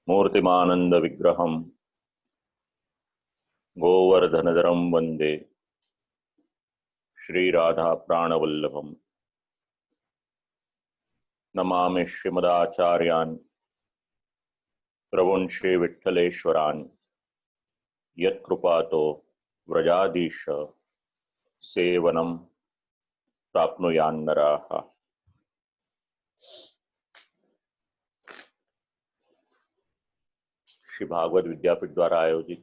मूर्तिमानंद विग्रहम गोवर्धनधरम वंदे श्रीराधा प्राणवल्लभम नमामि श्रीमदाचार्यान् प्रभुन् श्री विठ्ठलेश्वरान् यत्कृपातो व्रजाधीश सेवनं प्राप्नुयान्नराः। श्री भागवत विद्यापीठ द्वारा आयोजित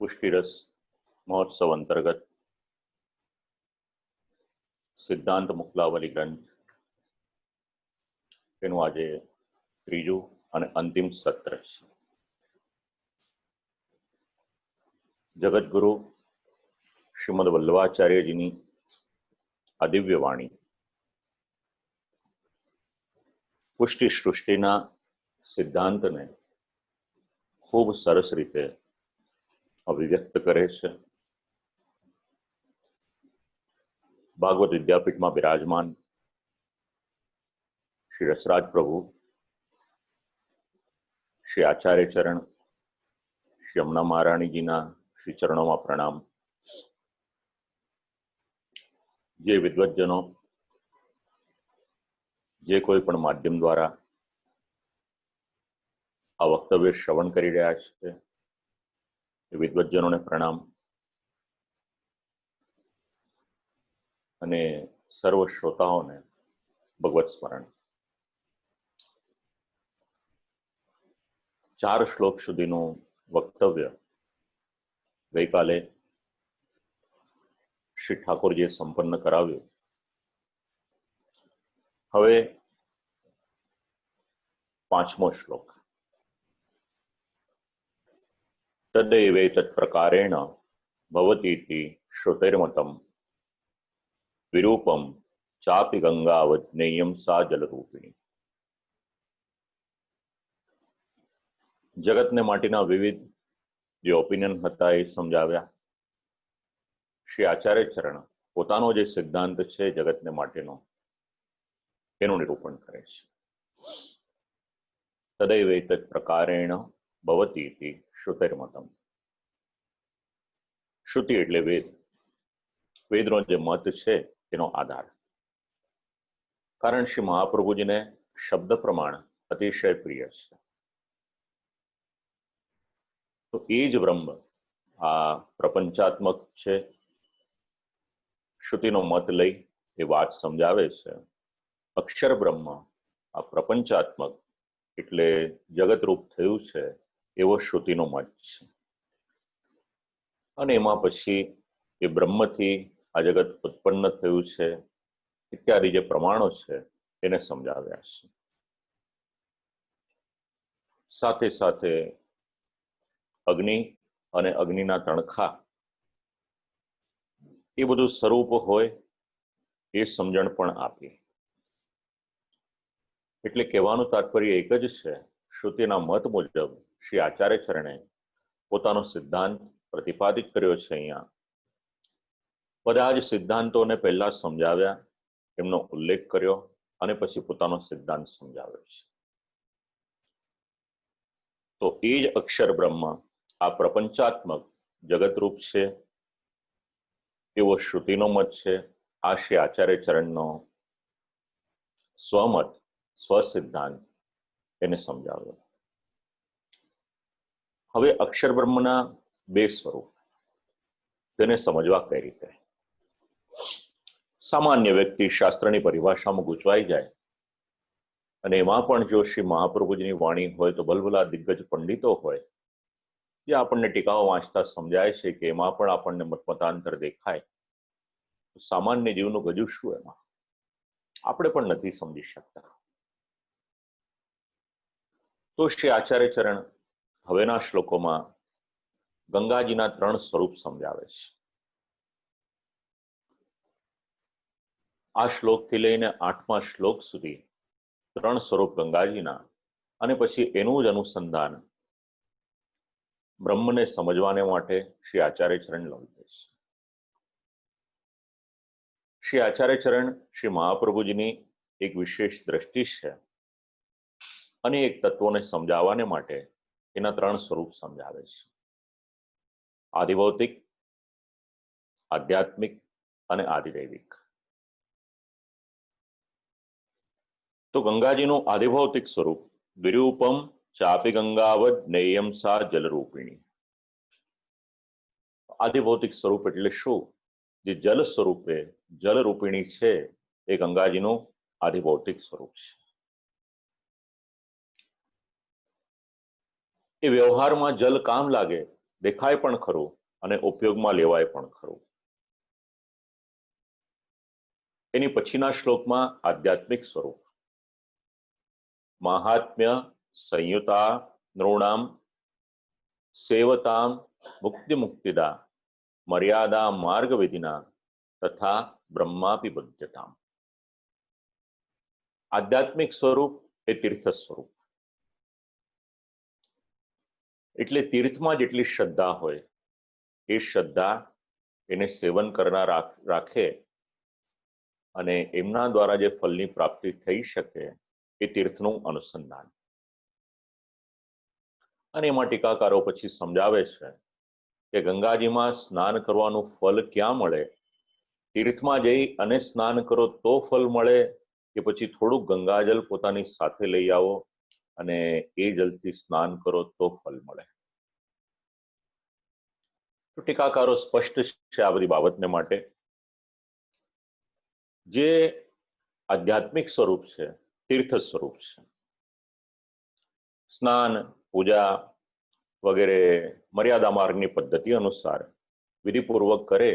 पुष्टिरस महोत्सव अंतर्गत सिद्धांत मुक्लावली ग्रंथ તેનું આજે ત્રીજું અને અંતિમ સત્ર છે। જગતગુરુ શ્રીમદ વલ્લભાચાર્યજીની આ દિવ્ય વાણી પુષ્ટિ સૃષ્ટિના સિદ્ધાંતને ખૂબ સરસ રીતે અભિવ્યક્ત કરે છે। ભાગવત વિદ્યાપીઠમાં બિરાજમાન श्री रसराज प्रभु, श्री आचार्य चरण, श्री यमुना महाराणी जी ना श्री चरणों में प्रणाम। जे विद्वज्जनों जे कोई पण माध्यम द्वारा आ वक्तव्य श्रवण करी रह्या छे विद्वज्जनों ने प्रणाम अने सर्व श्रोताओं ने भगवत स्मरण। 4 श्लोक सुधीનું વક્તવ્ય ગઈકાલે શ્રી ઠાકોરજીએ સંપન્ન કરાવ્યું। હવે 5મો શ્લોક। તદેવૈતત્પ્રકારેણ ભવતીતિ શ્રુતૈર્મતમ વિરૂપમ ચાપી ગંગાવત નેયમ સા જલરૂપિણી। जगत ने माटीना विविध जे ओपिनियन हता ए समझाव्या। श्री आचार्य चरण पोतानो जे सिद्धांत छे जगत ने माटेनो एनुं निरूपण करे छे। तदैवैतत् प्रकारेण भवति इति श्रुतिर्मतम। श्रुति एटले वेद, वेदनो जे मत छे तेनो आधार। कारण श्री महाप्रभुजी ने शब्द प्रमाण अतिशय प्रिय छे। तो एज ब्रह्म आ प्रपंचात्मक छे। श्रुतिनो मत लई ए वात समझावे छे। अक्षर ब्रह्म आ प्रपंचात्मक एटले जगत रूप थयुं छे एवो श्रुतिनो मत छे। अने एमां पछी ए ब्रह्मथी आ जगत उत्पन्न थयुं छे इत्यादि जे प्रमाणो छे एने समझाव्या छे। साथे साथे अग्नि अने अग्निना तणखा ए बधुं स्वरूप होय ए समजण पण आपी। एटले कहेवानुं तात्पर्य एक ज छे, श्रुतिना मत मुजब श्री आचार्य चरणे पोतानो सिद्धांत प्रतिपादित कर्यो छे। अहींया बधा ज सिद्धांतोने पहेला समजाव्या, एमनो उल्लेख कर्यो अने पछी पोतानो सिद्धांत समजाव्यो छे। तो ए ज अक्षर ब्रह्म आ प्रपंचात्मक जगत रूप छे एवो श्रुतिनो मत छे। आ श्री आचार्य चरणनो स्वमत स्वसिद्धांत एने समजाव्यो। हवे अक्षर ब्रह्मना 2 स्वरूप तेने समजवा कई रीते। सामान्य व्यक्ति शास्त्रनी परिभाषामां गूंचवाई जाय अने एमां पण जो श्री महाप्रभुजीनी वाणी होय तो भलभला दिग्गज पंडितो होय जे आपणने टीकाओ वांचता समजाय छे के एमां पण आपणने मतमतांतर देखाय। सामान्य जीवनुं गजु शुं एमां आपणे पण नथी समजी शकता। तो श्री आचार्य चरण हवेना श्लोकोमां गंगाजीना 3 स्वरूप समजावे छे। आ श्लोकथी लईने 8मा श्लोक सुधी 3 स्वरूप गंगाजीना अने पछी एनुं ज अनुसंधान ब्रह्म ने समझवाने माटे श्री आचार्य चरण लौटे छे। श्री आचार्य चरण श्री महाप्रभुजीनी એક વિશેષ દ્રષ્ટિ છે અને એક તત્વોને સમજાવવાને માટે એના 3 સ્વરૂપ સમજાવે છે: આદિભૌતિક, આધ્યાત્મિક અને આદિદૈવિક. તો ગંગાજીનું આદિભૌતિક સ્વરૂપ વિરૂપમ ચાપી ગંગાવદ નેયમ સા જલરૂપિણી. આદિભૌતિક સ્વરૂપ એટલે શું? જે જલ સ્વરૂપે જલરૂપિણી છે એ ગંગાજીનું આદિભૌતિક સ્વરૂપ છે. એ વ્યવહારમાં જલ કામ લાગે, દેખાય પણ ખરું અને ઉપયોગમાં લેવાય પણ ખરું. એની પછીના શ્લોકમાં આધ્યાત્મિક સ્વરૂપ મહાત્મ્ય સંયુતા નૃણામ સેવતામ મુક્તિ મુક્તિદા મર્યાદા માર્ગ વિધિના તથા બ્રહ્માપી બુદ્ધતામ. આધ્યાત્મિક સ્વરૂપ એ તીર્થ સ્વરૂપ. એટલે તીર્થમાં જેટલી શ્રદ્ધા હોય એ શ્રદ્ધા એને સેવન કરનાર રાખે અને એમના દ્વારા જે ફલની પ્રાપ્તિ થઈ શકે એ તીર્થનું અનુસંધાન. અને એમાં ટીકાકારો પછી સમજાવે છે કે ગંગાજીમાં સ્નાન કરવાનું ફલ ક્યાં મળે? તીર્થમાં જઈ અને સ્નાન કરો તો ફલ મળે કે પછી થોડુંક ગંગાજલ પોતાની સાથે લઈ આવો અને એ જલથી સ્નાન કરો તો ફલ મળે? તો ટીકાકારો સ્પષ્ટ છે આ બધી બાબતને માટે. જે આધ્યાત્મિક સ્વરૂપ છે, તીર્થ સ્વરૂપ છે, સ્નાન પૂજા વગેરે મર્યાદા માર્ગની પદ્ધતિ અનુસાર વિધિપૂર્વક કરે,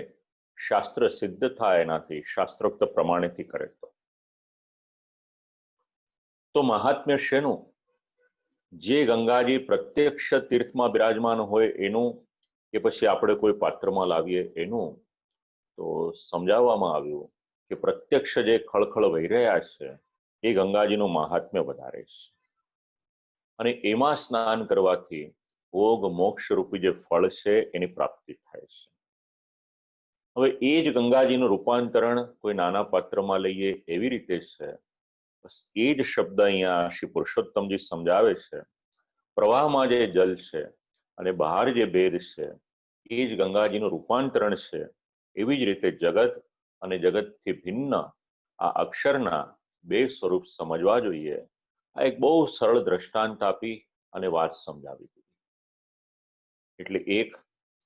શાસ્ત્ર સિદ્ધ થાય એનાથી, શાસ્ત્રોક્ત પ્રમાણેથી કરે તો મહાત્મ્ય શેનું? જે ગંગાજી પ્રત્યક્ષ તીર્થમાં બિરાજમાન હોય એનું કે પછી આપણે કોઈ પાત્રમાં લાવીએ એનું? તો સમજાવવામાં આવ્યું કે પ્રત્યક્ષ જે ખળખળ વહી રહ્યા છે એ ગંગાજીનું મહાત્મ્ય વધારે છે અને એમાં સ્નાન કરવાથી ભોગ મોક્ષ રૂપી જે ફળ છે એની પ્રાપ્તિ થાય છે. હવે એ જ ગંગાજીનું રૂપાંતરણ કોઈ નાના પાત્રમાં લઈએ એવી રીતે છે. બસ એ જ શબ્દ અહીંયા શ્રી પુરુષોત્તમજી સમજાવે છે. પ્રવાહમાં જે જલ છે અને બહાર જે ભેદ છે એ જ ગંગાજીનું રૂપાંતરણ છે. એવી જ રીતે જગત અને જગતથી ભિન્ન આ અક્ષરના 2 સ્વરૂપ સમજવા જોઈએ. આ એક બહુ સરળ દ્રષ્ટાંત આપી અને વાત સમજાવી દીધી. એટલે એક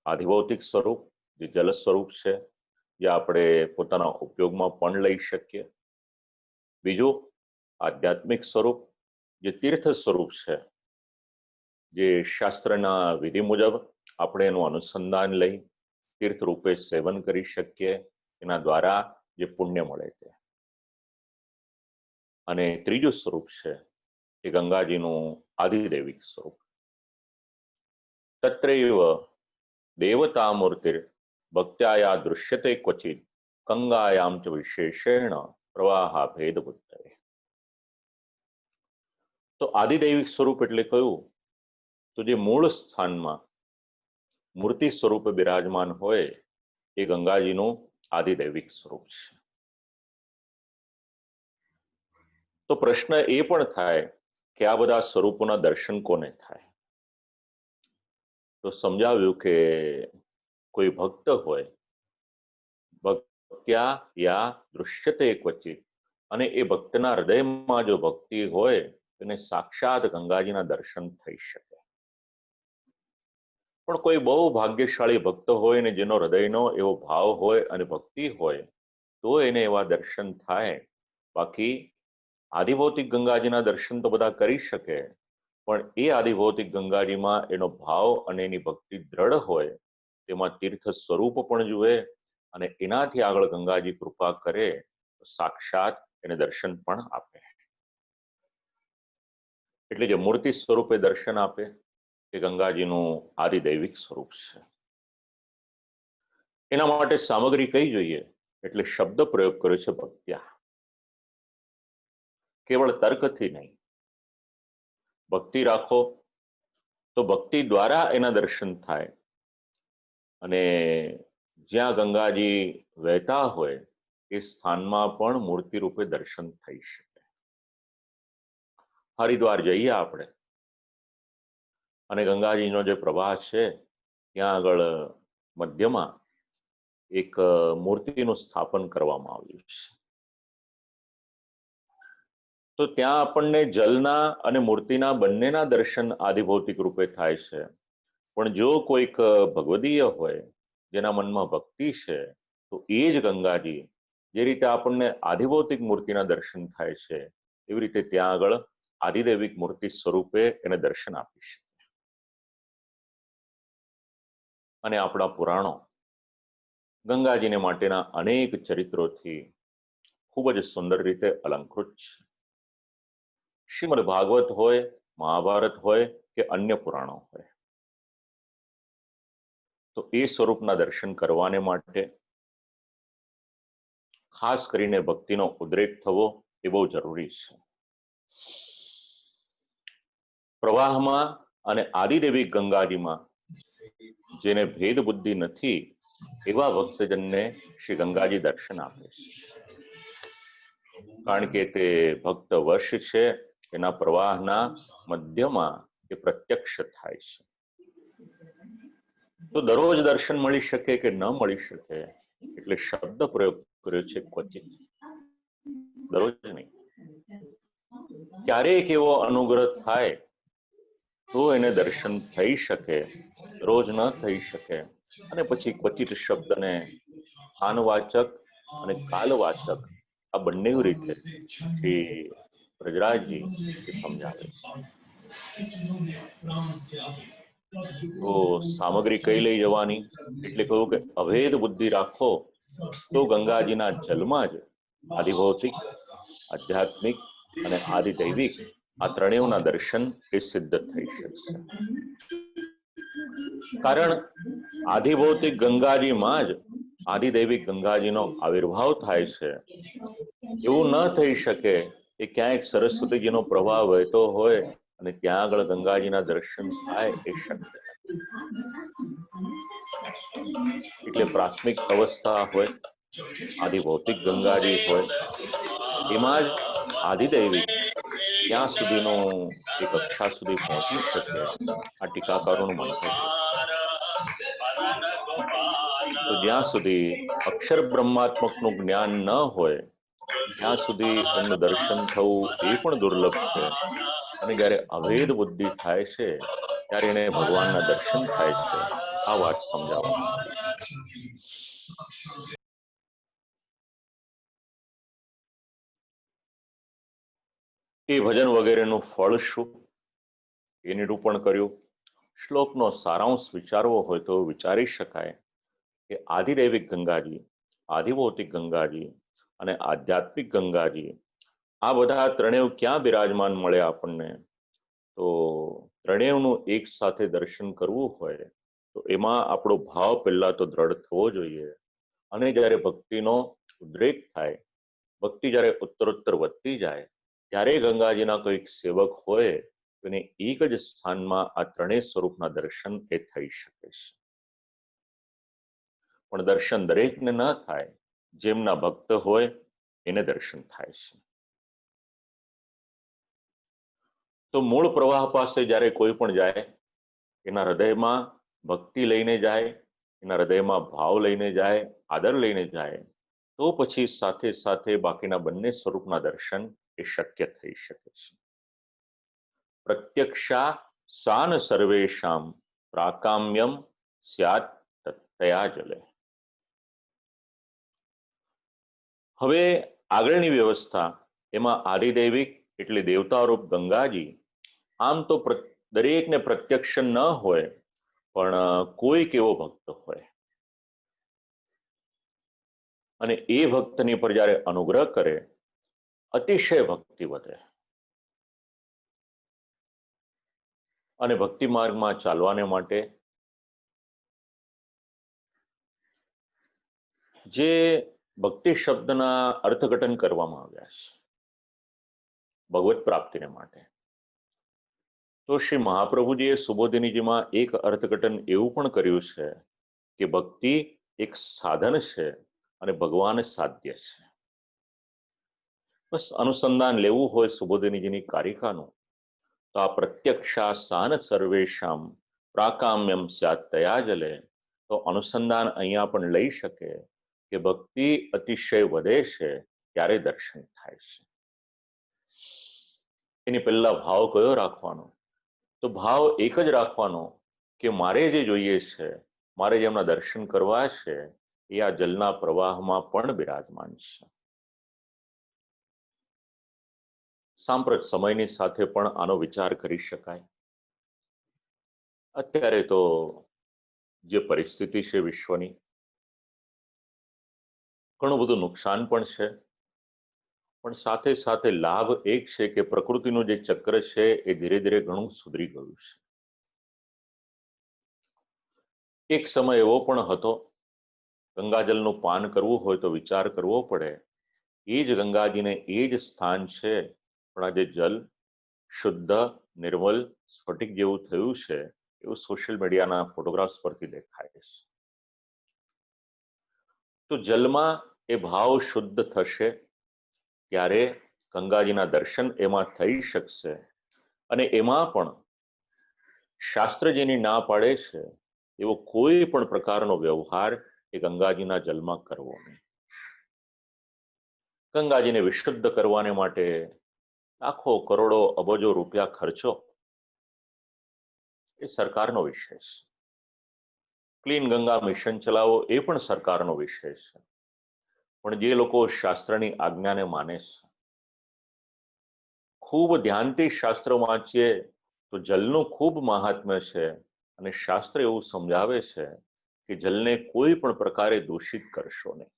આધિભૌતિક સ્વરૂપ જે જલ સ્વરૂપ છે, જે આપણે પોતાના ઉપયોગમાં પણ લઈ શકીએ. બીજું આધ્યાત્મિક સ્વરૂપ જે તીર્થ સ્વરૂપ છે, જે શાસ્ત્રના વિધિ મુજબ આપણે એનું અનુસંધાન લઈ તીર્થ રૂપે સેવન કરી શકીએ, એના દ્વારા જે પુણ્ય મળે છે. અને ત્રીજું સ્વરૂપ છે એ ગંગાજીનું આદિદૈવિક સ્વરૂપ. તત્રૈવ દેવતા મૂર્તિર ભક્ત્યાયા દૃશ્યતે ક્વચિત ગંગાયામ ચ વિશેષેણ પ્રવાહા ભેદ બુદ્ધે. તો આદિદૈવિક સ્વરૂપ એટલે કયું? તો જે મૂળ સ્થાનમાં મૂર્તિ સ્વરૂપે બિરાજમાન હોય એ ગંગાજીનું આદિદૈવિક સ્વરૂપ છે. તો પ્રશ્ન એ પણ થાય કે આ બધા સ્વરૂપોના દર્શન કોને થાય? તો સમજાવ્યું કે કોઈ ભક્ત હોય, ભક્ત્યા યા દૃશ્યતે ક્વચિત, અને એ ભક્તના હૃદયમાં જો ભક્તિ હોય તેને સાક્ષાત ગંગાજીના દર્શન થઈ શકે. પણ કોઈ બહુ ભાગ્યશાળી ભક્ત હોય ને જેનો હૃદયનો એવો ભાવ હોય અને ભક્તિ હોય તો એને એવા દર્શન થાય. બાકી આદિભૌતિક ગંગાજીના દર્શન તો બધા કરી શકે, પણ એ આદિભૌતિક ગંગાજીમાં એનો ભાવ અને એની ભક્તિ દ્રઢ હોય, તેમાં તીર્થ સ્વરૂપ પણ જુએ અને એનાથી આગળ ગંગાજી કૃપા કરે તો સાક્ષાત એને દર્શન પણ આપે. એટલે જે મૂર્તિ સ્વરૂપે દર્શન આપે એ ગંગાજીનું આદિદૈવિક સ્વરૂપ છે. એના માટે સામગ્રી કઈ જોઈએ? એટલે શબ્દ પ્રયોગ કર્યો છે ભક્ત્યા. કેવળ તર્કથી નહીં, ભક્તિ રાખો તો ભક્તિ દ્વારા એના દર્શન થાય. અને જ્યાં ગંગાજી વહેતા હોય એ સ્થાનમાં પણ મૂર્તિ રૂપે દર્શન થઈ શકે. હરિદ્વાર જઈએ આપણે અને ગંગાજીનો જે પ્રવાહ છે ત્યાં આગળ મધ્યમાં એક મૂર્તિનું સ્થાપન કરવામાં આવ્યું છે. તો ત્યાં આપણને જલના અને મૂર્તિના બંનેના દર્શન આધિભૌતિક રૂપે થાય છે. પણ જો કોઈક ભગવદીય હોય, જેના મનમાં ભક્તિ છે, તો એ જ ગંગાજી જે રીતે આપણને આધિભૌતિક મૂર્તિના દર્શન થાય છે, એવી રીતે ત્યાં આગળ આધિદૈવિક મૂર્તિ સ્વરૂપે એને દર્શન આપી શકે. અને આપણા પુરાણો ગંગાજીને માટેના અનેક ચરિત્રોથી ખૂબ જ સુંદર રીતે અલંકૃત છે. શ્રીમદ ભાગવત હોય, મહાભારત હોય કે અન્ય પુરાણો હોય, તો એ સ્વરૂપના દર્શન કરવાને માટે ખાસ કરીને ભક્તિનો ઉદ્રેક થવો એ બહુ જરૂરી છે. પ્રવાહમાં અને આદિદેવી ગંગાજીમાં જેને ભેદ બુદ્ધિ નથી, એવા ભક્તજનને શ્રી ગંગાજી દર્શન આપે છે. કારણ કે તે ભક્ત વશ છે, એના પ્રવાહના મધ્યમાં એ પ્રત્યક્ષ થાય છે. તો દરરોજ દર્શન મળી શકે કે ન મળી શકે, એટલે શબ્દ પ્રયોગ કર્યો છે ક્વચિત, દરરોજ નહીં. ક્યારેક એવો અનુગ્રહ થાય તો એને દર્શન થઈ શકે, રોજ ન થઈ શકે. અને પછી ક્વચિત શબ્દને સ્થાનવાચક અને કાલવાચક આ બંને રીતે શ્રી બ્રજરાજજી એ સમજાવે છે. તો સામગ્રી કઈ લઈ જવાની, એટલે કહ્યું કે અભેદ બુદ્ધિ રાખો તો ગંગાજીના જલમાં જ આધિભૌતિક, આધ્યાત્મિક અને આદિદૈવિક આ ત્રણેયના દર્શન એ સિદ્ધ થઈ શકશે. કારણ આધિભૌતિક ગંગાજીમાં જ આદિદૈવિક ગંગાજીનો આવિર્ભાવ થાય છે. એવું ન થઈ શકે કે ક્યાંક સરસ્વતીજીનો પ્રભાવ વહેતો હોય અને ત્યાં આગળ ગંગાજીના દર્શન થાય, એ શક્ય નથી. એટલે પ્રાથમિક અવસ્થા હોય, આધિભૌતિક ગંગાજી હોય, એમાં જ આધિદૈવિક ત્યાં સુધીનો એ કક્ષા સુધી પહોંચી શકે, આ ટીકાકારોનું મંતવ્ય છે. તો જ્યાં સુધી અક્ષર બ્રહ્માત્મકનું જ્ઞાન ન હોય, ત્યાં સુધી એમનું દર્શન થવું એ પણ દુર્લભ છે. અને જ્યારે અભેદ બુદ્ધિ થાય છે, ત્યારે એને ભગવાનના દર્શન થાય છે. આ વાત સમજાવવામાં આવી. એ ભજન વગેરેનું ફળ શું એ નિરૂપણ કર્યું. શ્લોકનો સારાંશ વિચારવો હોય તો વિચારી શકાય કે આદિદૈવિક ગંગાજી, આધિભૌતિક ગંગાજી અને આધ્યાત્મિક ગંગાજી, આ બધા ત્રણેય ક્યાં બિરાજમાન મળે આપણને? તો ત્રણેયનું એક સાથે દર્શન કરવું હોય તો એમાં આપણો ભાવ પહેલા તો દ્રઢ થવો જોઈએ. અને જ્યારે ભક્તિનો ઉદ્રેક થાય, ભક્તિ જ્યારે ઉત્તરોત્તર વધતી જાય, ત્યારે ગંગાજીના કોઈક સેવક હોય તો એને એક જ સ્થાનમાં આ ત્રણેય સ્વરૂપના દર્શન એ થઈ શકે છે. પણ દર્શન દરેકને ન થાય, જેમના ભક્ત હોય એને દર્શન થાય છે. તો મૂળ પ્રવાહ પાસે જ્યારે કોઈ પણ જાય, એના હૃદયમાં ભક્તિ લઈને જાય, એના હૃદયમાં ભાવ લઈને જાય, આદર લઈને જાય, તો પછી સાથે સાથે બાકીના બંને સ્વરૂપના દર્શન એ શક્ય થઈ શકે છે. પ્રત્યક્ષા સાન સર્વેશામ પ્રાકામ્યમ સ્યાત તયા જલે. હવે આગળની વ્યવસ્થા, એમાં આદિદૈવિક એટલે દેવતારૂપ ગંગાજી આમ તો દરેકને પ્રત્યક્ષ ન હોય, પણ કોઈક એવો ભક્ત હોય અને એ ભક્તની પર જ્યારે અનુગ્રહ કરે, અતિશય ભક્તિ વધે અને ભક્તિ માર્ગમાં ચાલવાને માટે જે ભક્તિ શબ્દના અર્થઘટન કરવામાં આવ્યા છે ભગવત પ્રાપ્તિને માટે, તો શ્રી મહાપ્રભુજીએ સુબોધિનીજીમાં એક અર્થઘટન એવું પણ કર્યું છે કે ભક્તિ એક સાધન છે અને ભગવાન સાધ્ય છે. બસ અનુસંધાન લેવું હોય સુબોધિનીજીની કારિકાનું તો આ પ્રત્યક્ષા સાન સર્વેશામ પ્રાકામ્યમ સ્યાત તયા જલે, તો અનુસંધાન અહીંયા પણ લઈ શકે કે ભક્તિ અતિશય વધે છે ત્યારે દર્શન થાય છે. એની પહેલા ભાવ કયો રાખવાનો? તો ભાવ એક જ રાખવાનો કે મારે જે જોઈએ છે, મારે જેમના દર્શન કરવા છે એ આ જલના પ્રવાહમાં પણ બિરાજમાન છે. સાંપ્રત સમયની સાથે પણ આનો વિચાર કરી શકાય. અત્યારે તો જે પરિસ્થિતિ છે વિશ્વની, ઘણું બધું નુકસાન પણ છે, પણ સાથે સાથે લાભ એક છે કે પ્રકૃતિનું જે ચક્ર છે એ ધીરે ધીરે ઘણું સુધરી ગયું છે. એક સમય એવો પણ હતો, ગંગાજલનું પાન કરવું હોય તો વિચાર કરવો પડે, એ જ ગંગાજીને એ જ સ્થાન છે, પણ આજે જલ શુદ્ધ નિર્મલ સ્ફટિક જેવું થયું છે એવું સોશિયલ મીડિયાના ફોટોગ્રાફ્સ પરથી દેખાય છે. તો જલમાં એ ભાવ શુદ્ધ થશે ત્યારે ગંગાજીના દર્શન એમાં થઈ શકશે. અને એમાં પણ શાસ્ત્ર જેની ના પાડે છે એવો કોઈ પણ પ્રકારનો વ્યવહાર એ ગંગાજીના જલમાં કરવો નહીં. ગંગાજીને વિશુદ્ધ કરવાને માટે લાખો કરોડો અબજો રૂપિયા ખર્ચો એ સરકારનો વિષય છે. ક્લીન ગંગા મિશન ચલાવો એ પણ સરકારનો વિષય છે. પણ જે લોકો શાસ્ત્રની આજ્ઞાને માને છે, ખૂબ ધ્યાનથી શાસ્ત્ર વાંચીએ તો જલનું ખૂબ મહાત્મ્ય છે, અને શાસ્ત્ર એવું સમજાવે છે કે જલને કોઈ પણ પ્રકારે દૂષિત કરશો નહીં.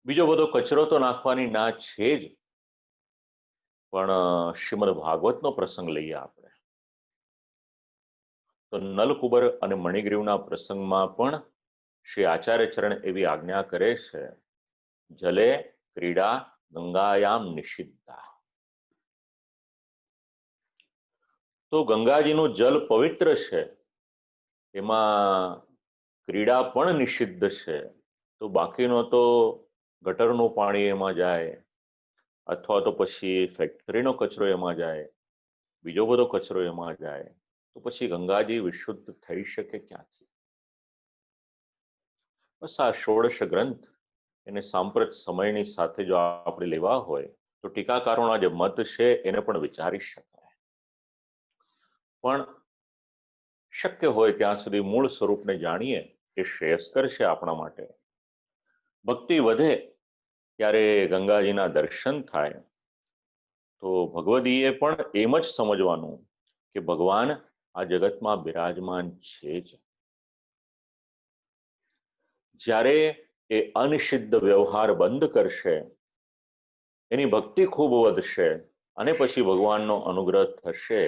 બીજો બધો કચરો તો નાખવાની ના છે જ, પણ શ્રીમદ ભાગવતનો પ્રસંગ લઈએ આપણે તો નલકુબર અને મણિગ્રીવના પ્રસંગમાં પણ શ્રી આચાર્ય ચરણ એવી આજ્ઞા કરે છે, જલે ક્રીડા ગંગાયામ નિષિદ્ધા. તો ગંગાજીનું જલ પવિત્ર છે, એમાં ક્રીડા પણ નિષિદ્ધ છે. તો બાકીનો તો ગટરનું પાણી એમાં જાય, અથવા તો પછી ફેક્ટરીનો કચરો એમાં જાય, બીજો બધો કચરો એમાં જાય, તો પછી ગંગાજી વિશુદ્ધ થઈ શકે ક્યાંથી? બસ આ ષોડશ ગ્રંથ એને સાંપ્રત સમયની સાથે જો આપણે લેવા હોય તો ટીકાકારોના જે મત છે એને પણ વિચારી શકાય. પણ શક્ય હોય ત્યાં સુધી મૂળ સ્વરૂપને જાણીએ એ શ્રેયસ્કર છે આપણા માટે. ભક્તિ વધે ત્યારે ગંગાજીના દર્શન થાય તો ભગવદીએ પણ એમ જ સમજવાનું કે ભગવાન આ જગતમાં બિરાજમાન છે જ. જ્યારે એ અનિષિદ્ધ વ્યવહાર બંધ કરશે, એની ભક્તિ ખૂબ વધશે અને પછી ભગવાનનો અનુગ્રહ થશે,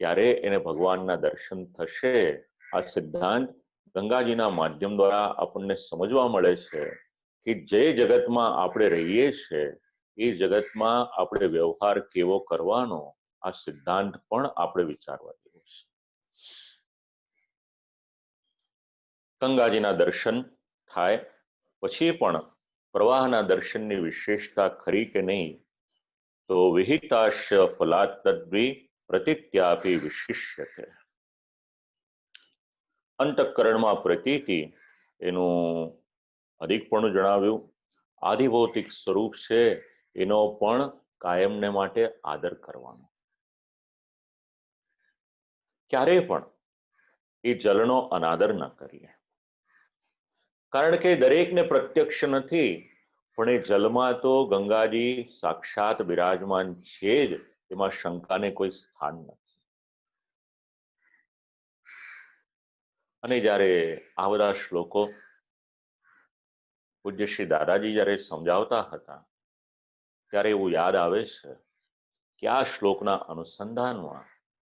ત્યારે એને ભગવાનના દર્શન થશે. આ સિદ્ધાંત ગંગાજીના માધ્યમ દ્વારા આપણને સમજવા મળે છે કે જે જગતમાં આપણે રહીએ છીએ એ જગતમાં આપણે વ્યવહાર કેવો કરવાનો, આ સિદ્ધાંત પણ આપણે વિચારવા જેવો છે. ગંગાજીના દર્શન થાય પછી પણ પ્રવાહના દર્શનની વિશેષતા ખરી કે નહીં, તો વિહિતાશ્ય ફલાત તદ્વી પ્રતિત્યાપી વિશિષ્યતે. અંતઃકરણમાં પ્રતીતિ એનું અધિકપણું જણાવ્યું. આધિભૌતિક સ્વરૂપ છે એનો પણ કાયમને માટે આદર કરવાનો. ક્યારેય પણ એ જલનો અનાદર ન કરીએ, કારણ કે દરેકને પ્રત્યક્ષ નથી, પણ એ જલમાં તો ગંગાજી સાક્ષાત બિરાજમાન છે જ, એમાં શંકાને કોઈ સ્થાન નથી. અને જ્યારે આ બધા શ્લોકો પૂજ્ય શ્રી દાદાજી જ્યારે સમજાવતા હતા ત્યારે એવું યાદ આવે છે કે આ શ્લોકના અનુસંધાનમાં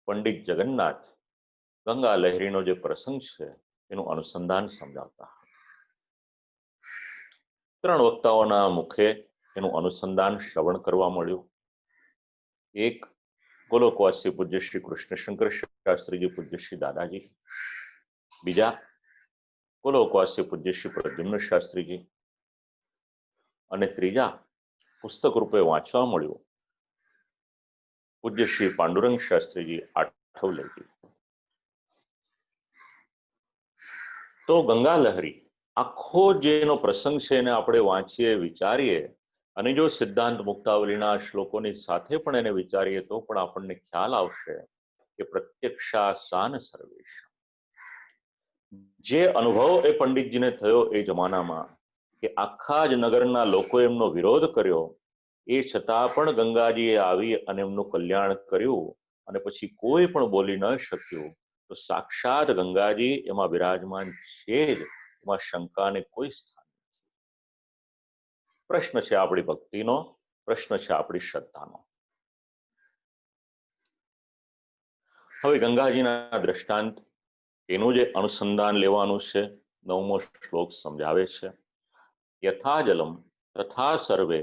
પંડિત જગન્નાથ ગંગા લહેરીનો જે પ્રસંગ છે એનું અનુસંધાન સમજાવતા હતા. 3 વક્તાઓના મુખે એનું અનુસંધાન શ્રવણ કરવા મળ્યું. એક ગોલોકવાસી પૂજ્ય શ્રી કૃષ્ણ શંકર શાસ્ત્રીજી પૂજ્ય શ્રી દાદાજી, બીજા ગોલોકવાસી પૂજ્ય શ્રી પ્રદ્યુમ્ન શાસ્ત્રીજી, અને ત્રીજા પુસ્તક રૂપે વાંચવા મળ્યું પૂજ્ય શ્રી પાંડુરંગ શાસ્ત્રીજી આઠવલેજી. તો ગંગા લહરી આખો જેનો પ્રસંગ છે એને આપણે વાંચીએ, વિચારીએ, અને જો સિદ્ધાંત મુક્તાવલીના શ્લોકોની સાથે પણ એને વિચારીએ તો પણ આપણને ખ્યાલ આવશે કે પ્રત્યક્ષા સાન સર્વેશ. જે અનુભવ એ પંડિતજીને થયો એ જમાનામાં કે આખા જ નગરના લોકો એમનો વિરોધ કર્યો, એ છતાં પણ ગંગાજીએ આવી અને એમનું કલ્યાણ કર્યું, અને પછી કોઈ પણ બોલી ન શક્યું, તો સાક્ષાત ગંગાજી એમાં વિરાજમાન છે જ, એમાં શંકાને કોઈ સ્થાન નથી. પ્રશ્ન છે આપણી ભક્તિનો, પ્રશ્ન છે આપણી શ્રદ્ધાનો. હવે ગંગાજીના દ્રષ્ટાંત એનું જે અનુસંધાન લેવાનું છે, 9મો શ્લોક સમજાવે છે. યથા જલમ તથા સર્વે,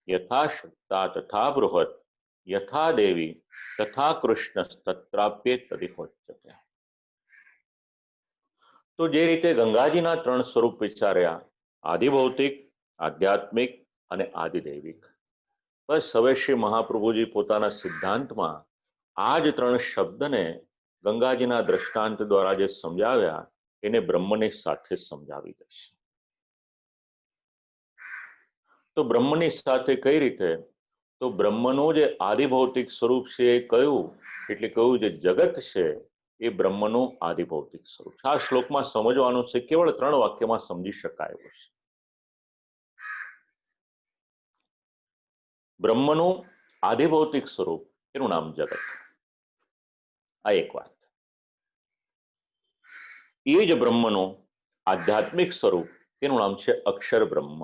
યથા શક્તા તથા બૃહત, યથા દેવી તથા કૃષ્ણ તત્રાપ્યે તદિહોચ્યતે. તો જે રીતે ગંગાજીના 3 સ્વરૂપ વિચાર્યા, આદિભૌતિક, આધ્યાત્મિક અને આદિદૈવિક, બસ હવે શ્રી મહાપ્રભુજી પોતાના સિદ્ધાંતમાં આ જ 3 શબ્દને ગંગાજીના દ્રષ્ટાંત દ્વારા જે સમજાવ્યા એને બ્રહ્મની સાથે સમજાવી દેશે. તો બ્રહ્મની સાથે કઈ રીતે? તો બ્રહ્મનું જે આદિભૌતિક સ્વરૂપ છે એ કયું? એટલે કયું જે જગત છે એ બ્રહ્મનું આદિભૌતિક સ્વરૂપ છે. આ શ્લોકમાં સમજવાનું છે, કેવળ 3 વાક્યમાં સમજી શકાય એવું છે. બ્રહ્મનું આદિભૌતિક સ્વરૂપ એનું નામ જગત. આ એક વાત. એ જ બ્રહ્મનું આધ્યાત્મિક સ્વરૂપ એનું નામ છે અક્ષર બ્રહ્મ,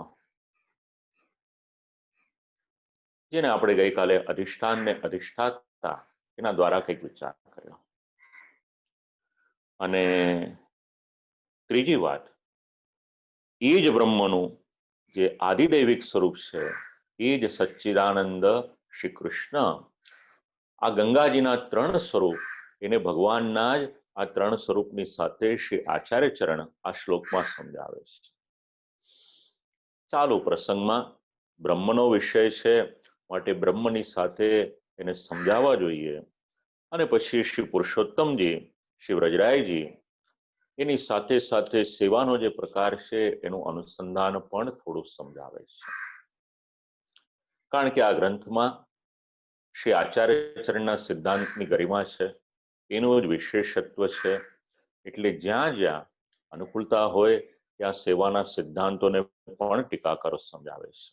જેને આપણે ગઈકાલે અધિષ્ઠાનને અધિષ્ઠાતા એના દ્વારા કંઈક વિચાર કર્યો. અને ત્રીજી વાત, એ જ બ્રહ્મનું જે આદિદૈવિક સ્વરૂપ છે એ જ સચ્ચિદાનંદ શ્રી કૃષ્ણ. આ ગંગાજીના 3 સ્વરૂપ એને ભગવાનના જ આ 3 સ્વરૂપની સાથે શ્રી આચાર્ય ચરણ આ શ્લોકમાં સમજાવે છે. ચાલુ પ્રસંગમાં બ્રહ્મનો વિષય છે, માટે બ્રહ્મની સાથે એને સમજાવવા જોઈએ. અને પછી શ્રી પુરુષોત્તમજી, શ્રી વ્રજરાયજી એની સાથે સાથે સેવાનો જે પ્રકાર છે એનું અનુસંધાન પણ થોડું સમજાવે છે. કારણ કે આ ગ્રંથમાં શ્રી આચાર્ય ચરણના સિદ્ધાંતની ગરિમા છે, એનું જ વિશેષત્વ છે. એટલે જ્યાં જ્યાં અનુકૂળતા હોય ત્યાં સેવાના સિદ્ધાંતોને પણ ટીકાકારો સમજાવે છે.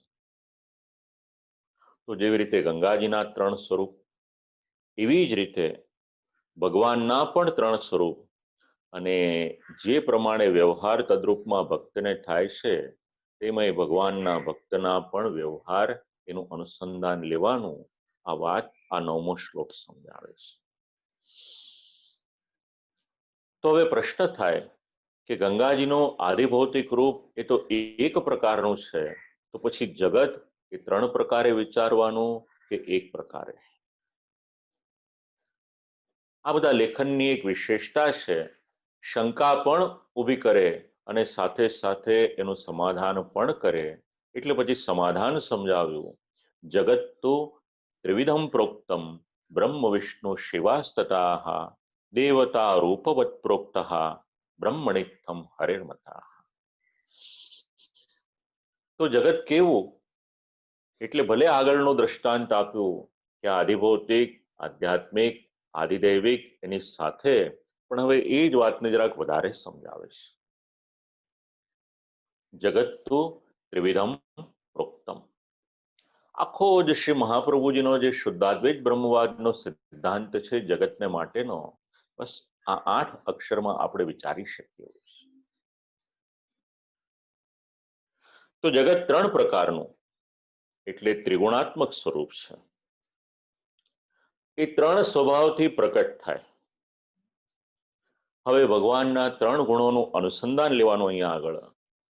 તો જેવી રીતે ગંગાજીના 3 સ્વરૂપ, એવી જ રીતે ભગવાનના પણ 3 સ્વરૂપ, અને જે પ્રમાણે વ્યવહાર તદ્રૂપમાં ભક્તને થાય છે તેમાં ભગવાનના ભક્તના પણ વ્યવહાર એનું અનુસંધાન લેવાનું આ વાત આ 9મો શ્લોક સમજાવે છે. તો હવે પ્રશ્ન થાય કે ગંગાજીનું આદિભૌતિક રૂપ એ તો એક પ્રકારનું છે, તો પછી જગત એ 3 પ્રકારે વિચારવાનું કે એક પ્રકારે? આ બધા લેખનની એક વિશેષતા છે, શંકા પણ ઊભી કરે અને સાથે સાથે એનું સમાધાન પણ કરે. એટલે પછી સમાધાન સમજાવ્યું. જગત તો ત્રિવિધમ પ્રોક્તમ, બ્રહ્મ વિષ્ણુ શિવાસ્તતાઃ, દેવતા રૂપવત પ્રોક્તઃ, બ્રહ્મણિત્થમ હરિર્મતા. તો જગત કેવું? એટલે ભલે આગળનું દ્રષ્ટાંત આપ્યું કે આદિભૌતિક, આધ્યાત્મિક, આદિદૈવિક એની સાથે, પણ હવે એ જ વાતને જરાક વધારે સમજાવે છે. જગત તો ત્રિવિધમ પ્રોક્તમ. આખો જ શ્રી મહાપ્રભુજીનો જે શુદ્ધાદ્વૈત બ્રહ્મવાદનો સિદ્ધાંત છે જગતને માટેનો, બસ આ 8 અક્ષરમાં આપણે વિચારી શકીએ. તો જગત 3 પ્રકારનું એટલે ત્રિગુણાત્મક સ્વરૂપ છે. એ 3 સ્વભાવથી પ્રકટ થાય. હવે ભગવાનના 3 ગુણોનું અનુસંધાન લેવાનું. અહીંયા આગળ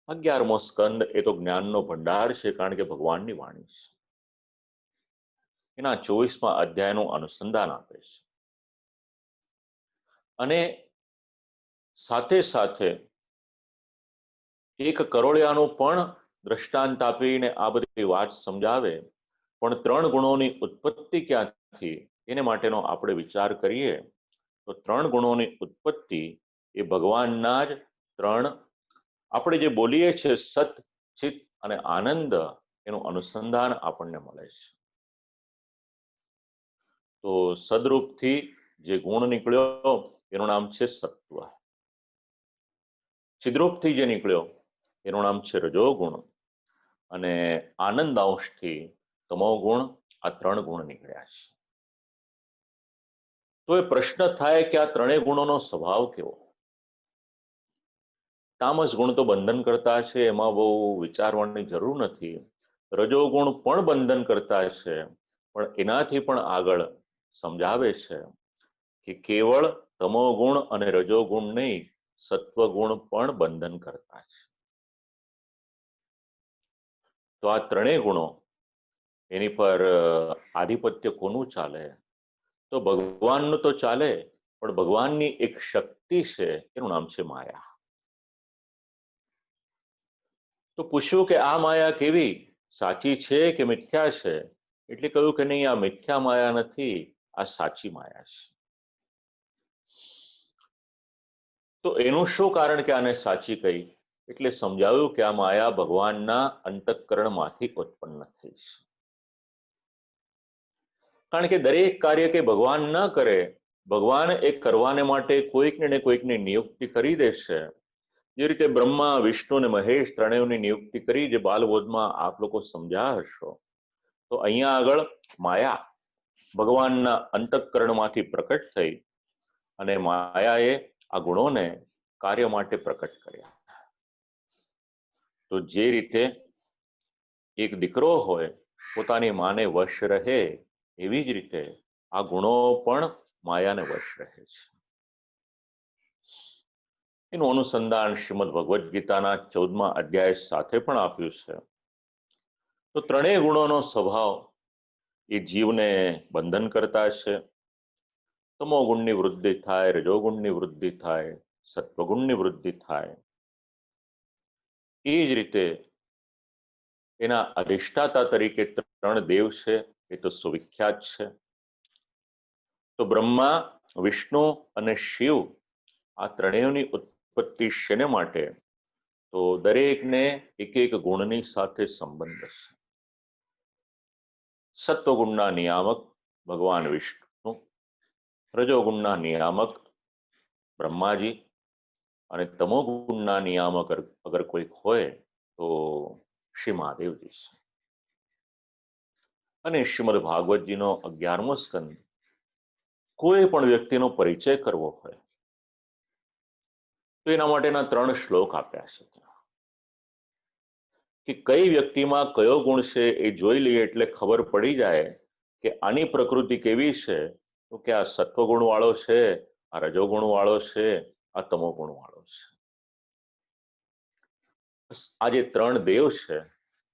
11મો સ્કંદ એ તો જ્ઞાનનો ભંડાર છે, કારણ કે ભગવાનની વાણી છે. એના 24મા અધ્યાયનું અનુસંધાન આપે છે. અને સાથે સાથે એક કરોળિયાનું પણ દ્રષ્ટાંત આપીને આ બધી વાત સમજાવે, પણ ત્રણ ગુણોની ઉત્પત્તિ ક્યાંથી એને માટેનો આપણે વિચાર કરીએ તો ત્રણ ગુણોની ઉત્પત્તિ એ ભગવાનના જ ત્રણ, આપણે જે બોલીએ છીએ સત, ચિત અને આનંદ, એનું અનુસંધાન આપણને મળે છે. તો સદરૂપથી જે ગુણ નીકળ્યો એનું નામ છે સત્વ. ચિદ્રૂપથી જે નીકળ્યો એનું નામ છે રજોગુણ, અને આનંદ અંશથી તમો ગુણ. આ ત્રણ ગુણ નીકળ્યા છે. તો એ પ્રશ્ન થાય કે આ ત્રણેય ગુણોનો સ્વભાવ કેવો? તામસ ગુણ તો બંધન કરતા છે, એમાં બહુ વિચારવાની જરૂર નથી. રજોગુણ પણ બંધન કરતા છે, પણ એનાથી પણ આગળ સમજાવે છે કે કેવળ તમોગુણ અને રજોગુણ નહીં, સત્વગુણ પણ બંધન કરતા છે. તો આ ત્રણેય ગુણો એની પર આધિપત્ય કોનું ચાલે? તો ભગવાનનું તો ચાલે, પણ ભગવાનની એક શક્તિ છે, એનું નામ છે માયા. તો પૂછ્યું કે આ માયા કેવી, સાચી છે કે મિથ્યા છે? એટલે કહ્યું કે નહીં, આ મિથ્યા માયા નથી, આ સાચી માયા છે. તો એનું શું કારણ કે આને સાચી કહી? એટલે સમજાવ્યું કે આ માયા ભગવાનના અંતઃકરણમાંથી ઉત્પન્ન થઈ છે. કારણ કે દરેક કાર્ય કે ભગવાન ન કરે, ભગવાન એ કરવાને માટે કોઈકને ને કોઈકની નિયુક્તિ કરી દેશે. જે રીતે બ્રહ્મા, વિષ્ણુ અને મહેશ ત્રણેયની નિયુક્તિ કરી, જે બાલબોધમાં આપ લોકો સમજ્યા હશો. તો અહીંયા આગળ માયા ભગવાનના અંતઃકરણમાંથી પ્રકટ થઈ, અને માયાએ આ ગુણોને કાર્ય માટે પ્રકટ કર્યા. તો જે રીતે એક દીકરો હોય પોતાની માને વશ રહે, એવી જ રીતે આ ગુણો પણ માયાને વશ રહે છે. એનું અનુસંધાન શ્રીમદ ભગવદ્ ગીતાના 14મા અધ્યાય સાથે પણ આપ્યું છે. તો ત્રણેય ગુણોનો સ્વભાવ એ જીવને બંધન કરતા છે. તમો ગુણની વૃદ્ધિ થાય, રજોગુણની વૃદ્ધિ થાય, સત્વગુણની વૃદ્ધિ થાય. એ જ રીતે એના અધિષ્ઠાતા તરીકે ત્રણ દેવ છે, એ તો સુવિખ્યાત છે. તો બ્રહ્મા, વિષ્ણુ અને શિવ, આ ત્રણેયની ઉત્પત્તિ શેને માટે? તો દરેકને એક એક ગુણની સાથે સંબંધ છે. સત્વગુણના નિયામક ભગવાન વિષ્ણુ, રજોગુણના નિયામક બ્રહ્માજી, અને તમોગુણના નિયામક અગર કોઈ હોય તો શ્રી મહાદેવજી છે. અને શ્રીમદ ભાગવતજીનો 11મો સ્કંદ કોઈ પણ વ્યક્તિનો પરિચય કરવો હોય તો એના માટેના 3 શ્લોક આપ્યા છે કે કઈ વ્યક્તિમાં કયો ગુણ છે એ જોઈ લઈએ એટલે ખબર પડી જાય કે આની પ્રકૃતિ કેવી છે. તો કે આ સત્વગુણ વાળો છે, આ રજોગુણ વાળો છે, આ તમોગુણ વાળો છે. આ જે 3 દેવ છે,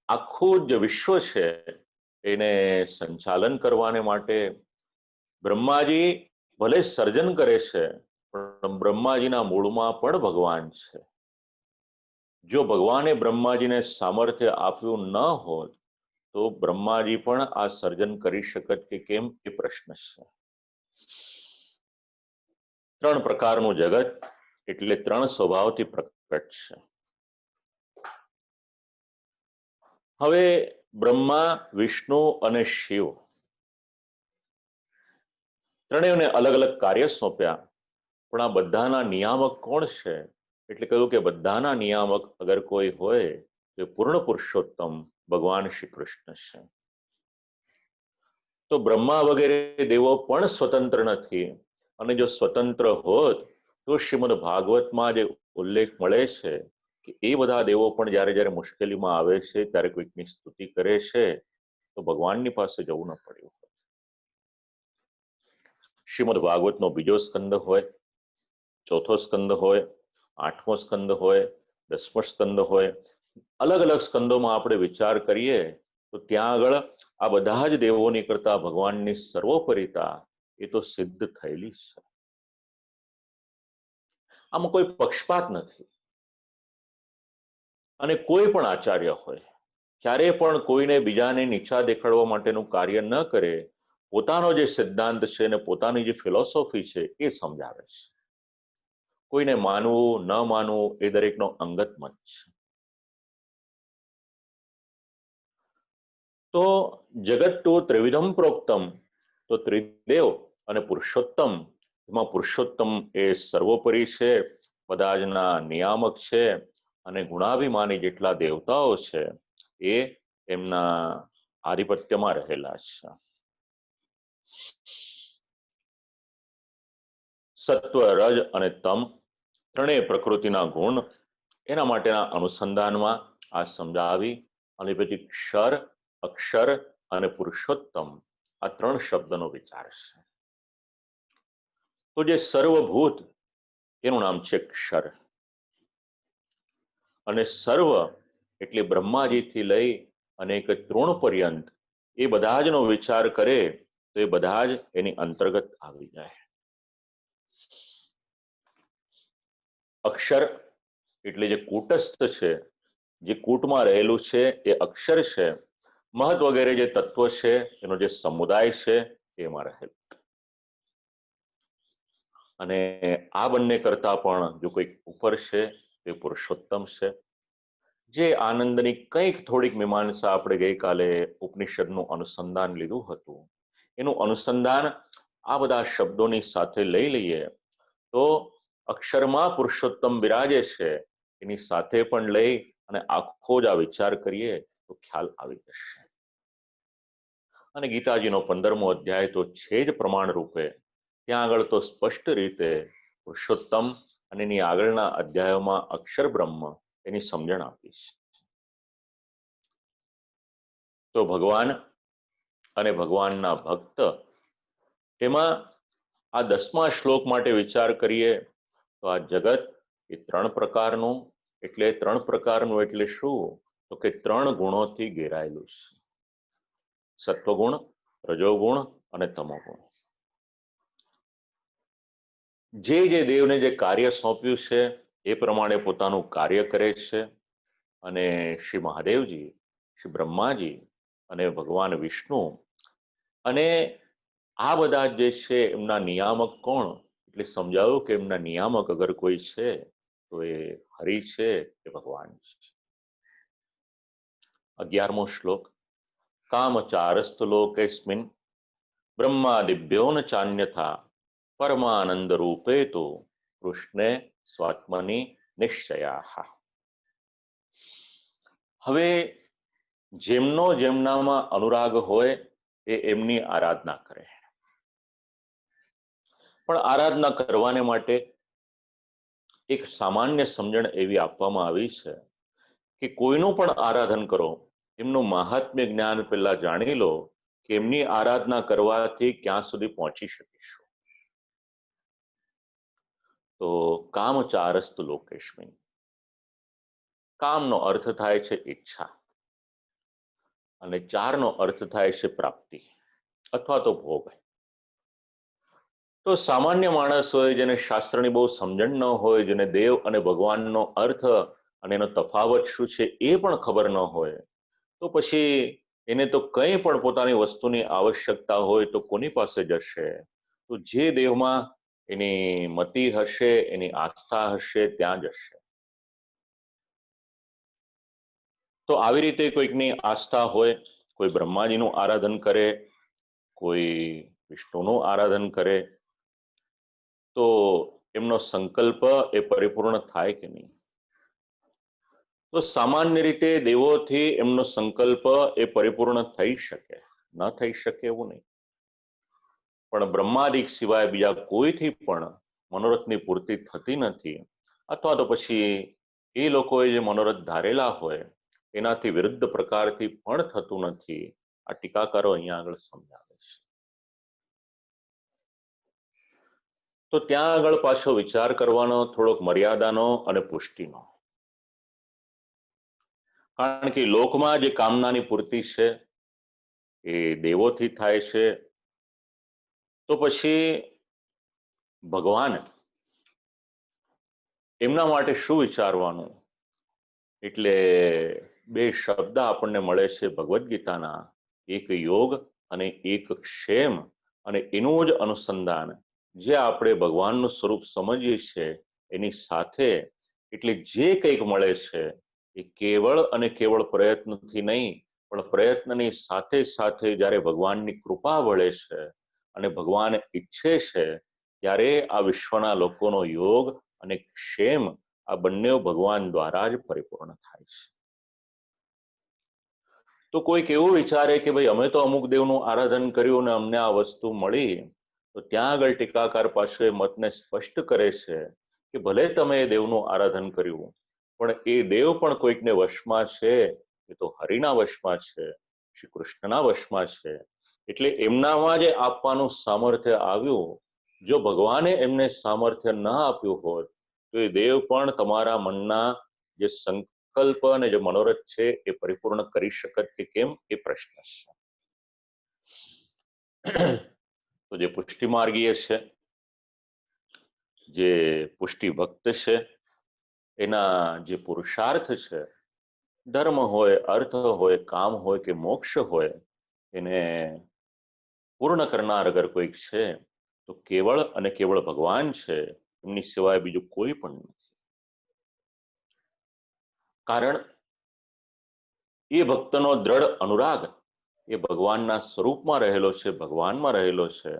આખું જ વિશ્વ છે, એને સંચાલન કરવાને માટે બ્રહ્માજી ભલે સર્જન કરે છે, પણ બ્રહ્માજીના મૂળમાં પણ ભગવાન છે. જો ભગવાને બ્રહ્માજીને સામર્થ્ય આપ્યું ન હોત તો બ્રહ્માજી પણ આ સર્જન કરી શકત કે કેમ, એ પ્રશ્ન છે. 3 પ્રકારનું જગત એટલે 3 સ્વભાવથી પ્રકટ છે. હવે બ્રહ્મા, વિષ્ણુ અને શિવ ત્રણેયને અલગ અલગ કાર્ય સોંપ્યા, પણ આ બધાના નિયામક કોણ છે? એટલે કહ્યું કે બધાના નિયામક અગર કોઈ હોય તો પૂર્ણ પુરુષોત્તમ ભગવાન શ્રી કૃષ્ણ છે. તો બ્રહ્મા વગેરે દેવો પણ સ્વતંત્ર નથી, અને જો સ્વતંત્ર હોત તો શ્રીમદ ભાગવતમાં જે ઉલ્લેખ મળે છે કે એ બધા દેવો પણ જ્યારે જ્યારે મુશ્કેલીમાં આવે છે ત્યારે કોઈકની સ્તુતિ કરે છે તો ભગવાનની પાસે જવું ન પડ્યું. શ્રીમદ ભાગવતનો બીજો સ્કંદ હોય, ચોથો સ્કંદ હોય, 8મો સ્કંદ હોય, 10મો સ્કંદ હોય, અલગ અલગ સ્કંદોમાં આપણે વિચાર કરીએ તો ત્યાં આગળ આ બધા જ દેવોની કરતા ભગવાનની સર્વોપરિતા એ તો સિદ્ધ થયેલી છે. આમાં કોઈ પક્ષપાત નથી. અને કોઈ પણ આચાર્ય હોય ક્યારે પણ કોઈને બીજાને નીચા દેખાડવા માટેનું કાર્ય ન કરે, પોતાનો જે સિદ્ધાંત છે અને પોતાની જે ફિલોસોફી છે એ સમજાવે છે. કોઈને માનવું ન માનવું એ દરેકનો અંગત મત છે. તો જગત તો ત્રિવિધમ પ્રોક્તમ, તો ત્રિદેવ અને પુરુષોત્તમ, એમાં પુરુષોત્તમ એ સર્વોપરી છે, બધા જના નિયામક છે, અને ગુણાભિમાની જેટલા દેવતાઓ છે એ એમના આધિપત્યમાં રહેલા છે. સત્વ, રજ અને તમ ત્રણેય પ્રકૃતિના ગુણ, એના માટેના અનુસંધાનમાં આ સમજાવી અને પછી ક્ષર, અક્ષર અને પુરુષોત્તમ આ ત્રણ શબ્દનો વિચાર છે. તો જે સર્વભૂત એનું નામ છે ક્ષર, અને સર્વ એટલે બ્રહ્માજીથી લઈ અને એક તૃણ પર્યંત એ બધા જનો વિચાર કરે તો એ બધા જ એની અંતર્ગત આવી જાય. અક્ષર એટલે જે કૂટસ્થ છે, જે કૂટમાં રહેલું છે એ અક્ષર છે. મહત વગેરે જે તત્વ છે એનો જે સમુદાય છે એમાં રહેલું. અને આ બંને કરતા પણ જો કોઈ ઉપર છે તે પુરુષોત્તમ છે. જે આનંદની કંઈક થોડીક મીમાંસા આપણે ગઈકાલે ઉપનિષદનું અનુસંધાન લીધું હતું, એનું અનુસંધાન આ બધા શબ્દોની સાથે લઈ લઈએ તો અક્ષરમાં પુરુષોત્તમ બિરાજે છે, એની સાથે પણ લઈ અને આખો જ આ વિચાર કરીએ તો ખ્યાલ આવી જશે. અને ગીતાજીનો 15મો અધ્યાય તો છે જ પ્રમાણ રૂપે. ત્યાં આગળ તો સ્પષ્ટ રીતે પુરુષોત્તમ અને એની આગળના અધ્યાયોમાં અક્ષર બ્રહ્મ એની સમજણ આપી છે. તો ભગવાન અને ભગવાનના ભક્ત, એમાં આ 10મા શ્લોક માટે વિચાર કરીએ તો આ જગત એ ત્રણ પ્રકારનું, એટલે ત્રણ પ્રકારનું એટલે શું? તો કે ત્રણ ગુણોથી ઘેરાયેલું છે. સત્વગુણ, રજોગુણ અને તમોગુણ. જે દેવને જે કાર્ય સોંપ્યું છે એ પ્રમાણે પોતાનું કાર્ય કરે છે. અને શ્રી મહાદેવજી, શ્રી બ્રહ્માજી અને ભગવાન વિષ્ણુ અને આ બધા જે છે એમના નિયામક કોણ? એટલે સમજાવ્યું કે એમના નિયામક અગર કોઈ છે તો એ હરિ છે, એ ભગવાન છે. 11મો શ્લોક. કામચારસ્તુ લોકેસ્મિન બ્રહ્માદિભ્યો ન ચાન્યથા પરમાનંદ રૂપે તો કૃષ્ણે સ્વાત્મની નિશ્ચયા. હવે જેમનો જેમનામાં અનુરાગ હોય એ એમની આરાધના કરે, પણ આરાધના કરવાને માટે એક સામાન્ય સમજણ એવી આપવામાં આવી છે કે કોઈનું પણ આરાધન કરો, એમનું મહાત્મ્ય જ્ઞાન પહેલા જાણી લો કે એમની આરાધના કરવાથી ક્યાં સુધી પહોંચી શકીશું. તો કામચારસ્તુ લોકેસ્મિન, કામનો અર્થ થાય છે ઈચ્છા, અને ચારનો અર્થ થાય છે પ્રાપ્તિ અથવા તો ભોગ. તો સામાન્ય માણસ હોય, જેને શાસ્ત્રની બહુ સમજણ ન હોય, જેને દેવ અને ભગવાનનો અર્થ અને એનો તફાવત શું છે એ પણ ખબર ન હોય, તો પછી એને તો કંઈ પણ પોતાની વસ્તુની આવશ્યકતા હોય તો કોની પાસે જશે? તો જે દેવમાં એની મતિ હશે, એની આસ્થા હશે, ત્યાં જશે. તો આવી રીતે કોઈકની આસ્થા હોય, કોઈ બ્રહ્માજીનું આરાધન કરે, કોઈ વિષ્ણુનું આરાધન કરે, તો એમનો સંકલ્પ એ પરિપૂર્ણ થાય કે નહીં? તો સામાન્ય રીતે દેવોથી એમનો સંકલ્પ એ પરિપૂર્ણ થઈ શકે, ન થઈ શકે એવું નહીં. પણ બ્રહ્માદિક સિવાય બીજા કોઈથી પણ મનોરથની પૂર્તિ થતી નથી, અથવા તો પછી એ લોકોએ જે મનોરથ ધારેલા હોય એનાથી વિરુદ્ધ પ્રકારથી પણ થતું નથી. આ ટીકાકારો અહીંયા આગળ સમજાવે છે. તો ત્યાં આગળ પાછો વિચાર કરવાનો થોડોક મર્યાદાનો અને પુષ્ટિનો. કારણ કે લોકમાં જે કામનાની પૂર્તિ છે એ દેવોથી થાય છે, તો પછી ભગવાન એમના માટે શું વિચારવાનું? એટલે બે શબ્દ આપણને મળે છે ભગવદ્ ગીતાના, એક યોગ અને એક ક્ષેમ, અને એનું જ અનુસંધાન જે આપણે ભગવાનનું સ્વરૂપ સમજીએ છીએ એની સાથે, એટલે જે કંઈક મળે છે એ કેવળ અને કેવળ પ્રયત્નથી નહીં, પણ પ્રયત્નની સાથે સાથે જ્યારે ભગવાનની કૃપા વળે છે અને ભગવાન ઈચ્છે છે ત્યારે આ વિશ્વના લોકોનો યોગ અને ક્ષેમ આ બંને ભગવાન દ્વારા જ પરિપૂર્ણ થાય છે. તો કોઈક એવું વિચારે કે ભાઈ અમે તો અમુક દેવનું આરાધન કર્યું ને અમને આ વસ્તુ મળી, તો ત્યાં આગળ ટીકાકાર પાછો એ મતને સ્પષ્ટ કરે છે કે ભલે તમે એ દેવનું આરાધન કર્યું, પણ એ દેવ પણ કોઈકને વશમાં છે, એ તો હરિના વશમાં છે, શ્રી કૃષ્ણના વશમાં છે. એટલે એમનામાં જે આપવાનું સામર્થ્ય આવ્યું, જો ભગવાને એમને સામર્થ્ય ન આપ્યું હોત તો એ દેવ પણ તમારા મનના જે સંકલ્પ અને જે મનોરથ છે એ પરિપૂર્ણ કરી શકત કે કેમ, એ પ્રશ્ન છે. તો જે પુષ્ટિ માર્ગીય છે, જે પુષ્ટિ ભક્ત છે, એના જે પુરુષાર્થ છે, ધર્મ હોય, અર્થ હોય, કામ હોય કે મોક્ષ હોય, એને પૂર્ણ કરનાર અગર કોઈક છે તો કેવળ અને કેવળ ભગવાન છે, એમની સિવાય બીજું કોઈ પણ નથી. કારણ એ ભક્તનો દ્રઢ અનુરાગ એ ભગવાનના સ્વરૂપમાં રહેલો છે, ભગવાનમાં રહેલો છે,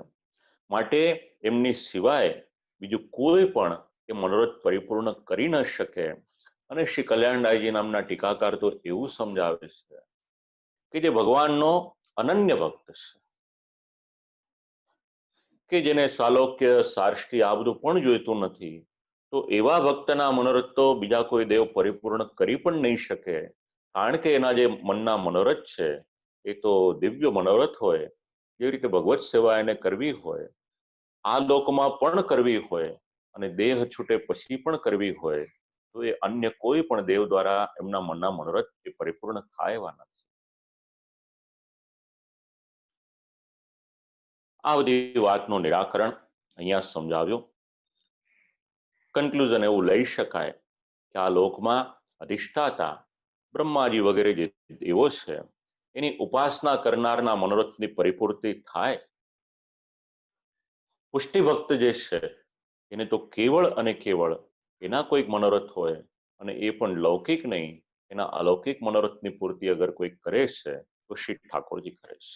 માટે એમની સિવાય બીજું કોઈ પણ એ મનોરથ પરિપૂર્ણ કરી ન શકે. અને શ્રી કલ્યાણરાયજી નામના ટીકાકાર તો એવું સમજાવે છે કે જે ભગવાનનો અનન્ય ભક્ત છે, કે જેને સાલોક્ય, સાર્ષ્ટિ આ બધું પણ જોઈતું નથી, તો એવા ભક્તના મનોરથ તો બીજા કોઈ દેવ પરિપૂર્ણ કરી પણ નહીં શકે. કારણ કે એના જે મનના મનોરથ છે એ તો દિવ્ય મનોરથ હોય. જે રીતે ભગવત સેવા એને કરવી હોય, આ લોકમાં પણ કરવી હોય અને દેહ છૂટે પછી પણ કરવી હોય, તો એ અન્ય કોઈ પણ દેવ દ્વારા એમના મનના મનોરથ એ પરિપૂર્ણ થાય એવા નથી. આ બધી વાતનું નિરાકરણ અહીંયા સમજાવ્યું. કન્ક્લુઝન એવું લઈ શકાય કે આ લોકમાં અધિષ્ઠાતા બ્રહ્માજી વગેરે જે દેવો છે એની ઉપાસના કરનારના મનોરથની પરિપૂર્તિ થાય. પુષ્ટિ ભક્ત જે છે એને તો કેવળ અને કેવળ એના કોઈક મનોરથ હોય, અને એ પણ લૌકિક નહીં, એના અલૌકિક મનોરથની પૂર્તિ અગર કોઈ કરે છે તો શ્રી ઠાકોરજી કરે છે.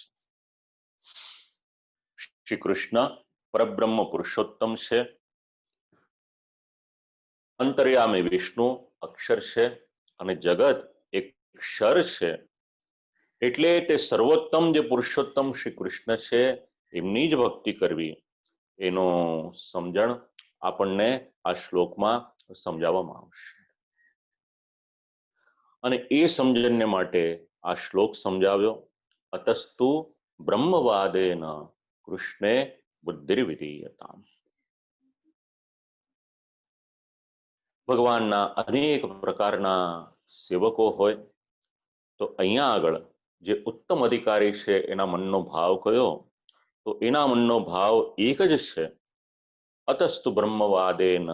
શ્રી કૃષ્ણ પરબ્રહ્મ પુરુષોત્તમ છે, અંતર્યામી વિષ્ણુ અક્ષર છે, અને જગત એક ક્ષર છે. એટલે તે સર્વોત્તમ જે પુરુષોત્તમ શ્રી કૃષ્ણ છે એમની જ ભક્તિ કરવી, એનો સમજણ આપણને આ શ્લોકમાં સમજાવવામાં આવશે. અને એ સમજણને માટે આ શ્લોક સમજાવ્યો. અતસ્તુ બ્રહ્મવાદેન કૃષ્ણે બુદ્ધિર્વિધીયતામ. ભગવાનના અનેક પ્રકારના સેવકો હોય, તો અહીંયા આગળ જે ઉત્તમ અધિકારી છે એના મનનો ભાવ કયો, તો એના મનનો ભાવ એક જ છે, અતસ્તુ બ્રહ્મવાદેન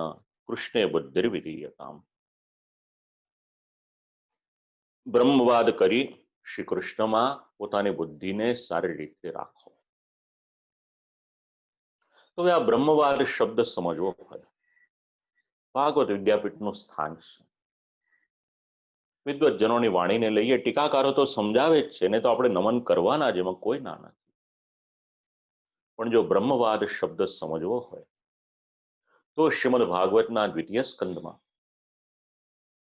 કૃષ્ણે બુદ્ધિર્વિધીયતામ. બ્રહ્મવાદ કરી શ્રી કૃષ્ણમાં પોતાની બુદ્ધિને સારી રીતે રાખો. તો આ બ્રહ્મવાદ શબ્દ સમજવો હોય, ભાગવત વિદ્યાપીઠનું સ્થાન છે. વિદ્વતજનોની વાણીને લઈએ, ટીકાકારો તો સમજાવે જ છે, એને તો આપણે નમન કરવાના જ, એમાં કોઈ ના નથી. પણ જો બ્રહ્મવાદ શબ્દ સમજવો હોય તો શ્રીમદ ભાગવતના દ્વિતીય સ્કંદમાં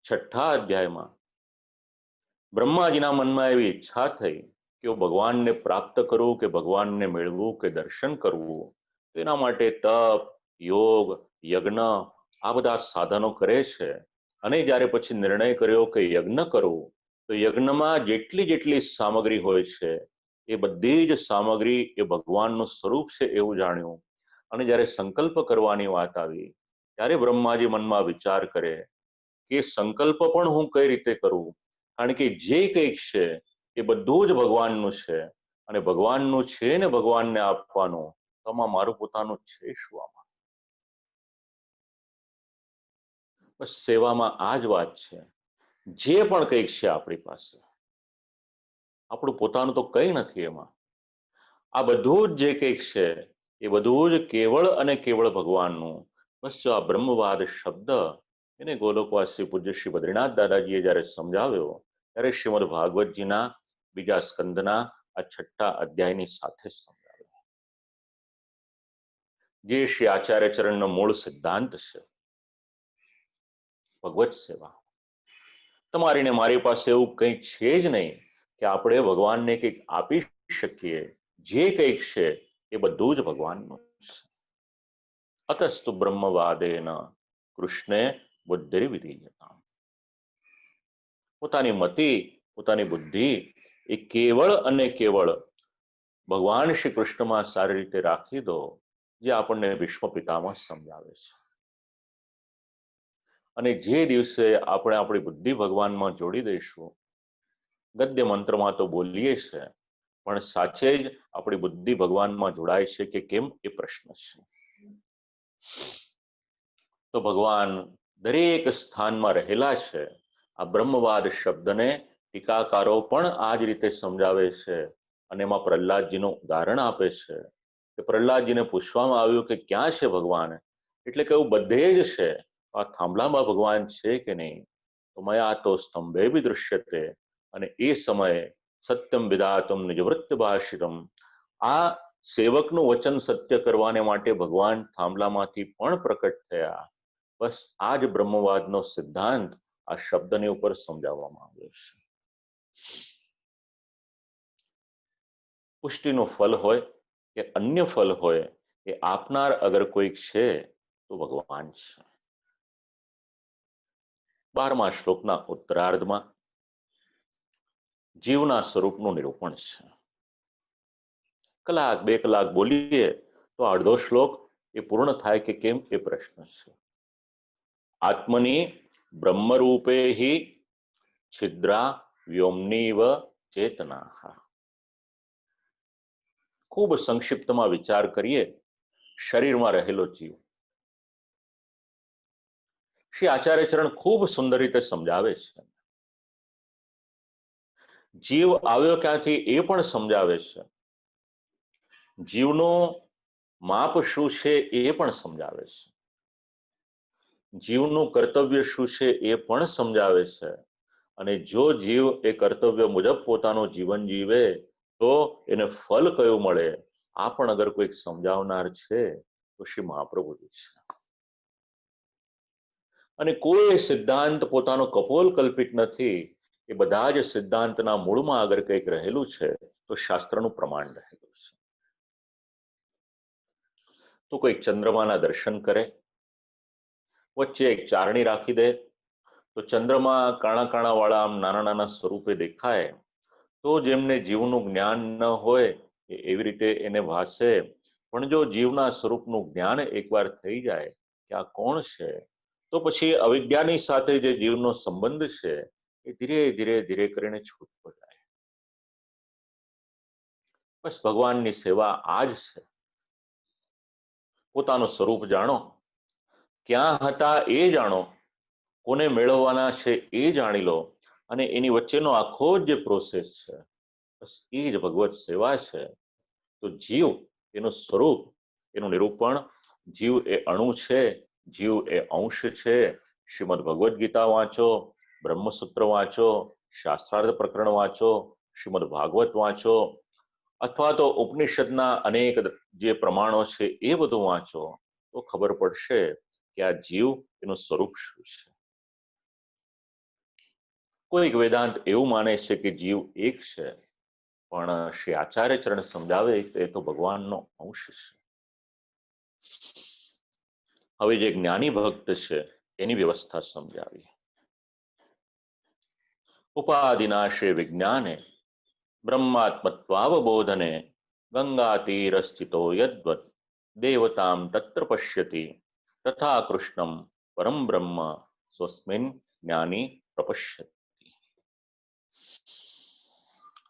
6ઠ્ઠા અધ્યાયમાં બ્રહ્માજીના મનમાં એવી ઈચ્છા થઈ કે હું ભગવાનને પ્રાપ્ત કરું, કે ભગવાનને મેળવું, કે દર્શન કરવું. તેના માટે તપ, યોગ, યજ્ઞ આ બધા સાધનો કરે છે. અને જ્યારે પછી નિર્ણય કર્યો કે યજ્ઞ કરવું, તો યજ્ઞમાં જેટલી જેટલી સામગ્રી હોય છે એ બધી જ સામગ્રી એ ભગવાનનું સ્વરૂપ છે એવું જાણ્યું. અને જ્યારે સંકલ્પ કરવાની વાત આવી ત્યારે બ્રહ્માજી મનમાં વિચાર કરે કે સંકલ્પ પણ હું કઈ રીતે કરું, કારણ કે જે કંઈક છે એ બધું જ ભગવાનનું છે, અને ભગવાનનું છે ને ભગવાનને આપવાનું, તો આમાં મારું પોતાનું છે શું? આમાં બસ સેવામાં આ જ વાત છે જે પણ કંઈક છે આપણી પાસે, આપણું પોતાનું તો કંઈ નથી એમાં. આ બધું જ જે કંઈક છે એ બધું જ કેવળ અને કેવળ ભગવાનનું. બસ જો આ બ્રહ્મવાદ શબ્દ એને ગોલોકવાસી પૂજ્ય શ્રી બદ્રીનાથ દાદાજીએ જ્યારે સમજાવ્યો ત્યારે શ્રીમદ ભાગવતજીના બીજા સ્કંદના આ 6ઠ્ઠા અધ્યાયની સાથે સમજાવ્યો, જે શ્રી આચાર્ય ચરણનો મૂળ સિદ્ધાંત છે, ભગવત સેવા. તમારી ને મારી પાસે એવું કંઈક છે જ નહીં કે આપણે ભગવાનને કંઈક આપી શકીએ. જે કંઈક છે એ બધું જ ભગવાનનું છે. અતસ્તુ બ્રહ્મવાદેન કૃષ્ણે બુદ્ધિર્વિધીયતામ. પોતાની મતિ, પોતાની બુદ્ધિ એ કેવળ અને કેવળ ભગવાન શ્રી કૃષ્ણમાં સારી રીતે રાખી દો, જે આપણને ભીષ્મ પિતામહ સમજાવે છે. અને જે દિવસે આપણે આપણી બુદ્ધિ ભગવાનમાં જોડી દઈશું, ગદ્ય મંત્રમાં તો બોલીએ છે પણ સાચે જ આપણી બુદ્ધિ ભગવાનમાં જોડાય છે કે કેમ એ પ્રશ્ન છે. તો ભગવાન દરેક સ્થાનમાં રહેલા છે. આ બ્રહ્મવાદ શબ્દને ટીકાકારો પણ આ જ રીતે સમજાવે છે અને એમાં પ્રહલાદજીનું ઉદાહરણ આપે છે કે પ્રહલાદજીને પૂછવામાં આવ્યું કે ક્યાં છે ભગવાન, એટલે કે એવું બધે જ છે, આ થાંભલામાં ભગવાન છે કે નહીં? તો મયા તો સ્તંભે બી દૃશ્યતે. અને એ સમયે સત્યમ વિધાતુમ નિજવૃત્ત ભાષિતમ, આ સેવકનું વચન સત્ય કરવાને માટે ભગવાન થાંભલામાંથી પણ પ્રકટ થયા. બસ આ જ બ્રહ્મવાદનો સિદ્ધાંત આ શબ્દની ઉપર સમજાવવામાં આવ્યો છે. પુષ્ટિનું ફલ હોય કે અન્ય ફલ હોય એ આપનાર અગર કોઈક છે તો ભગવાન છે. 12મા શ્લોકના ઉત્તરાર્ધમાં જીવના સ્વરૂપનું નિરૂપણ છે. કલાક 2 કલાક બોલીએ તો અડધો શ્લોક એ પૂર્ણ થાય કે કેમ એ પ્રશ્ન છે. આત્મની બ્રહ્મરૂપે હિ છિદ્રા વ્યોમનીવ ચેતના. ખૂબ સંક્ષિપ્તમાં વિચાર કરીએ, શરીરમાં રહેલો જીવ. શ્રી આચાર્ય ચરણ ખૂબ સુંદર રીતે સમજાવે છે. જીવ આવ્યો ક્યાંથી એ પણ સમજાવે છે. જીવનું માપ શું છે એ પણ સમજાવે છે. જીવનું કર્તવ્ય શું છે એ પણ સમજાવે છે. અને જો જીવ એ કર્તવ્ય મુજબ પોતાનું જીવન જીવે તો એને ફલ કયું મળે આ પણ અગર કોઈક સમજાવનાર છે તો શ્રી મહાપ્રભુજી છે. અને કોઈ સિદ્ધાંત પોતાનો કપોલ કલ્પિત નથી. એ બધા જ સિદ્ધાંતના મૂળમાં અગર કંઈક રહેલું છે તો શાસ્ત્રનું પ્રમાણ રહેલું છે. તો કોઈક ચંદ્રમાના દર્શન કરે, વચ્ચે એક ચારણી રાખી દે તો ચંદ્રમા કાણા કાણા વાળા આમ નાના નાના સ્વરૂપે દેખાય, તો જેમને જીવનું જ્ઞાન ન હોય એ એવી રીતે એને ભાસે. પણ જો જીવના સ્વરૂપનું જ્ઞાન એકવાર થઈ જાય કે આ કોણ છે, તો પછી અવિદ્યાની સાથે જે જીવનો સંબંધ છે એ ધીરે ધીરે ધીરે કરીને છૂટતો જાય. બસ ભગવાનની સેવા આ જ છે. પોતાનું સ્વરૂપ જાણો, ક્યાં હતા એ જાણો, કોને મેળવવાના છે એ જાણી લો, અને એની વચ્ચેનો આખો જે પ્રોસેસ છે બસ એ જ ભગવત સેવા છે. તો જીવ એનું સ્વરૂપ, એનું નિરૂપણ, જીવ એ અણુ છે, જીવ એ અંશ છે. શ્રીમદ ભગવદ્ ગીતા વાંચો, બ્રહ્મસૂત્ર વાંચો, શાસ્ત્રાર્થ પ્રકરણ વાંચો, શ્રીમદ ભાગવત વાંચો, અથવા તો ઉપનિષદના અનેક જે પ્રમાણો છે એ બધું વાંચો તો ખબર પડશે કે આ જીવ એનું સ્વરૂપ શું છે. કોઈક વેદાંત એવું માને છે કે જીવ એક છે, પણ શ્રી આચાર્ય ચરણ સમજાવે કે એ તો ભગવાનનો અંશ છે. હવે જે જ્ઞાની ભક્ત છે એની વ્યવસ્થા સમજાવી. ઉપાધિનાશે વિજ્ઞાને બ્રહ્માત્મત્વાવબોધને ગંગા તીર સ્થિતો યદ્વત દેવતામ તત્ર પશ્યતિ તથા કૃષ્ણમ પરમ બ્રહ્મ સ્વસ્મિન જ્ઞાની પ્રપશ્યતિ.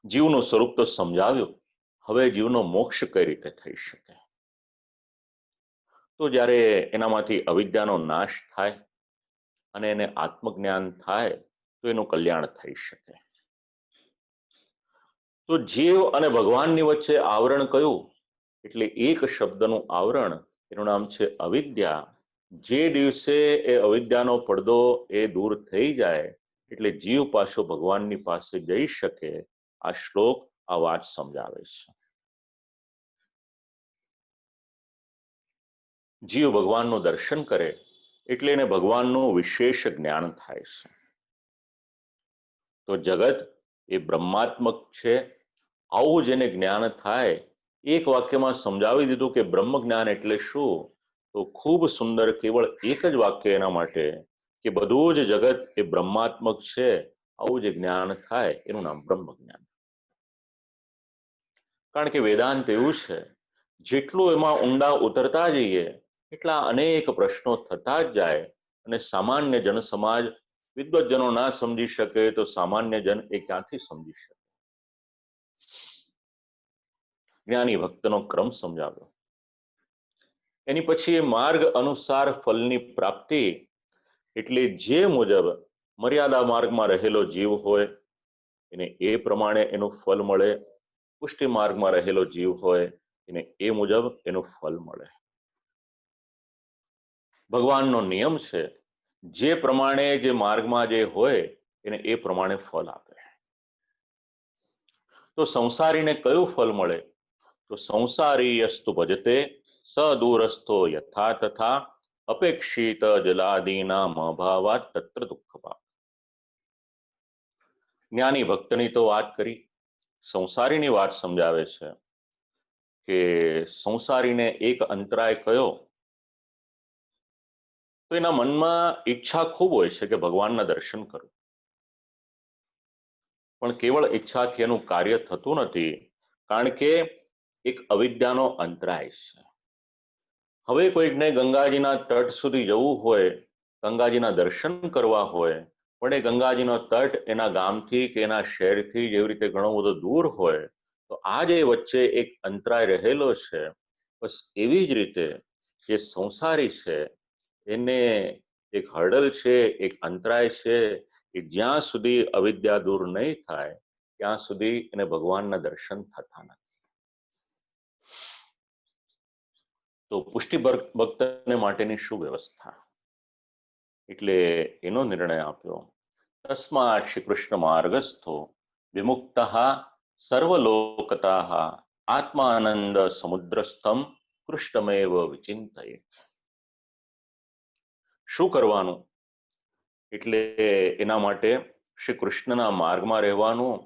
જીવનું સ્વરૂપ તો સમજાવ્યું, હવે જીવનો મોક્ષ કઈ રીતે થઈ શકે? તો જ્યારે એનામાંથી અવિદ્યાનો નાશ થાય અને એને આત્મજ્ઞાન થાય તો એનું કલ્યાણ થઈ શકે. તો જીવ અને ભગવાનની વચ્ચે આવરણ કયું? એટલે એક શબ્દનું આવરણ, એનું નામ છે અવિદ્યા. જે દિવસે એ અવિદ્યાનો પડદો એ દૂર થઈ જાય એટલે જીવ પાછો ભગવાનની પાસે જઈ શકે. આ શ્લોક આ વાત સમજાવે છે. જીવ ભગવાનનું દર્શન કરે એટલે એને ભગવાનનું વિશેષ જ્ઞાન થાય છે. તો જગત એ બ્રહ્માત્મક છે, આવું જેને જ્ઞાન થાય. એક વાક્યમાં સમજાવી દીધું કે બ્રહ્મ જ્ઞાન એટલે શું, તો ખૂબ સુંદર કેવળ એક જ વાક્ય એના માટે કે બધું જ જગત એ બ્રહ્માત્મક છે, આવું જે જ્ઞાન થાય એનું નામ બ્રહ્મ જ્ઞાન. કારણ કે વેદાંત એવું છે, જેટલું એમાં ઊંડા ઉતરતા જઈએ એટલા અનેક પ્રશ્નો થતા જ જાય. અને સામાન્ય જન સમાજ, વિદ્વજ્જનો ના સમજી શકે તો સામાન્ય જન એ ક્યાંથી સમજી શકે? જ્ઞાની ભક્તનો ક્રમ સમજાવ્યો. એની પછી માર્ગ અનુસાર ફલની પ્રાપ્તિ, એટલે જે મુજબ મર્યાદા માર્ગમાં રહેલો જીવ હોય એને એ પ્રમાણે એનું ફલ મળે. પુષ્ટિ માર્ગમાં રહેલો જીવ હોય એને એ મુજબ એનું ફલ મળે. ભગવાનનો નિયમ છે, જે પ્રમાણે જે માર્ગમાં જે હોય એને એ પ્રમાણે ફલ આપે. તો સંસારીને કયું ફલ મળે? તો સંસારી અસ્તુ ભજતે સ દૂરસ્થો યથા તથા અપેક્ષિત જલાદીના અભાવાત તત્ર દુઃખ ભાગ. જ્ઞાની ભક્તની તો વાત કરી, સંસારીની વાત સમજાવે છે કે સંસારીને એક અંતરાય કયો? તો એના મનમાં ઈચ્છા ખૂબ હોય છે કે ભગવાનના દર્શન કરું, પણ કેવળ ઈચ્છાથી એનું કાર્ય થતું નથી, કારણ કે એક અવિદ્યાનો અંતરાય છે. હવે કોઈકને ગંગાજીના તટ સુધી જવું હોય, ગંગાજીના દર્શન કરવા હોય, પણ એ ગંગાજીનો તટ એના ગામથી કે એના શહેરથી જેવી રીતે ઘણો બધો દૂર હોય, તો આ જે વચ્ચે એક અંતરાય રહેલો છે, બસ એવી જ રીતે જે સંસારી છે એને એક હર્ડલ છે, એક અંતરાય છે, કે જ્યાં સુધી અવિદ્યા દૂર નહીં થાય ત્યાં સુધી એને ભગવાનના દર્શન થતા નથી. તો પુષ્ટિ ભક્તને માટેની શું વ્યવસ્થા? એટલે એનો નિર્ણય આપ્યો, તસ્માત શ્રી કૃષ્ણ માર્ગસ્થો વિમુક્ત સર્વલોકતા આત્માનંદ સમુદ્રસ્થમ કૃષ્ણમેવ વિચિંતયે. શું કરવાનું? એટલે એના માટે શ્રી કૃષ્ણના માર્ગમાં રહેવાનું,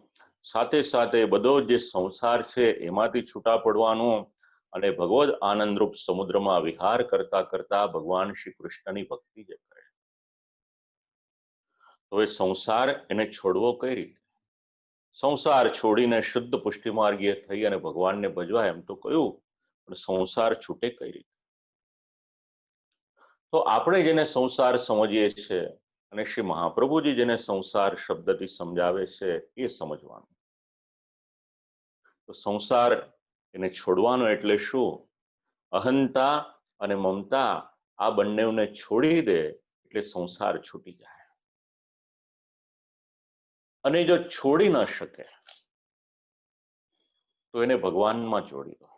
સાથે સાથે બધો જે સંસાર છે એમાંથી છૂટા પડવાનું, અને ભગવદ આનંદરૂપ સમુદ્રમાં વિહાર કરતા કરતા ભગવાન શ્રી કૃષ્ણની ભક્તિ જે કરે. તો એ સંસાર એને છોડવો કઈ રીતે? સંસાર છોડીને શુદ્ધ પુષ્ટિ માર્ગીય થઈ અને ભગવાનને ભજવા એમ તો કહ્યું, પણ સંસાર છૂટે કઈ રીતે? તો આપણે જેને સંસાર સમજીએ છીએ અને શ્રી મહાપ્રભુજી જેને સંસાર શબ્દથી સમજાવે છે એ સમજવાનું. તો સંસાર એને છોડવાનો એટલે શું? અહંતા અને મમતા આ બંનેને છોડી દે એટલે સંસાર છૂટી જાય. અને જો છોડી ન શકે તો એને ભગવાનમાં જોડી દો.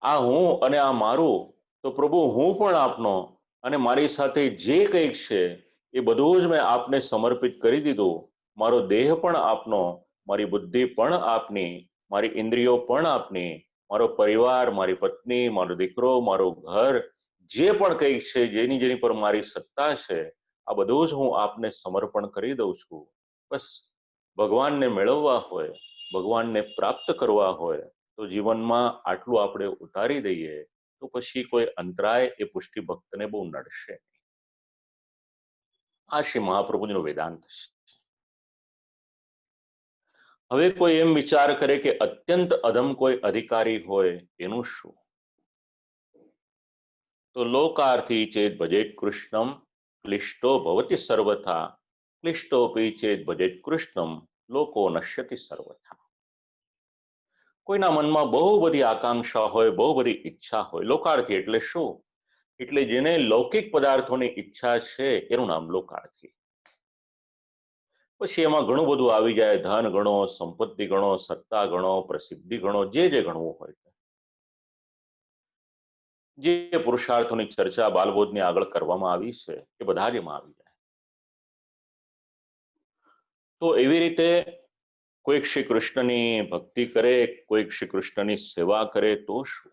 આ હું અને આ મારું, તો પ્રભુ હું પણ આપનો, અને મારી સાથે જે કંઈક છે એ બધું જ મેં આપને સમર્પિત કરી દીધું. મારો દેહ પણ આપનો, મારી બુદ્ધિ પણ આપની, મારી ઇન્દ્રિયો પણ આપની, મારો પરિવાર, મારી પત્ની, મારો દીકરો, મારું ઘર, જે પણ કંઈક છે, જેની પર મારી સત્તા છે, આ બધું જ હું આપને સમર્પણ કરી દઉં છું. બસ ભગવાનને મેળવવા હોય, ભગવાનને પ્રાપ્ત કરવા હોય, તો જીવનમાં આટલું આપણે ઉતારી દઈએ તો પછી કોઈ અંતરાય એ પુષ્ટિ ભક્તને બહુ નડશે. આ શ્રી મહાપ્રભુજીનો વેદાંત છે. હવે કોઈ એમ વિચાર કરે કે અત્યંત અધમ કોઈ અધિકારી હોય એનું શું? તો લોકાર્થી ચેત ભજેત કૃષ્ણમ ક્લિષ્ટો ભવતિ સર્વથા ક્લિષ્ટોપી ચેત ભજેત કૃષ્ણમ લોકો નશ્યતિ સર્વથા. કોઈના મનમાં બહુ બધી આકાંક્ષા હોય, બહુ બધી ઈચ્છા હોય. લોકાર્થી એટલે શું? એટલે જેને લૌકિક પદાર્થોની ઈચ્છા છે એનું નામ લોકાર્થી. પછી એમાં ઘણું બધું આવી જાય, ધન ગણો, સંપત્તિ ગણો, સત્તા ગણો, પ્રસિદ્ધિ ગણો, જે ગણવું હોય. જે પુરુષાર્થોની ચર્ચા બાલબોધની આગળ કરવામાં આવી છે એ બધા જ એમાં આવી જાય. તો એવી રીતે કોઈક શ્રી કૃષ્ણની ભક્તિ કરે, કોઈક શ્રી કૃષ્ણની સેવા કરે તો શું?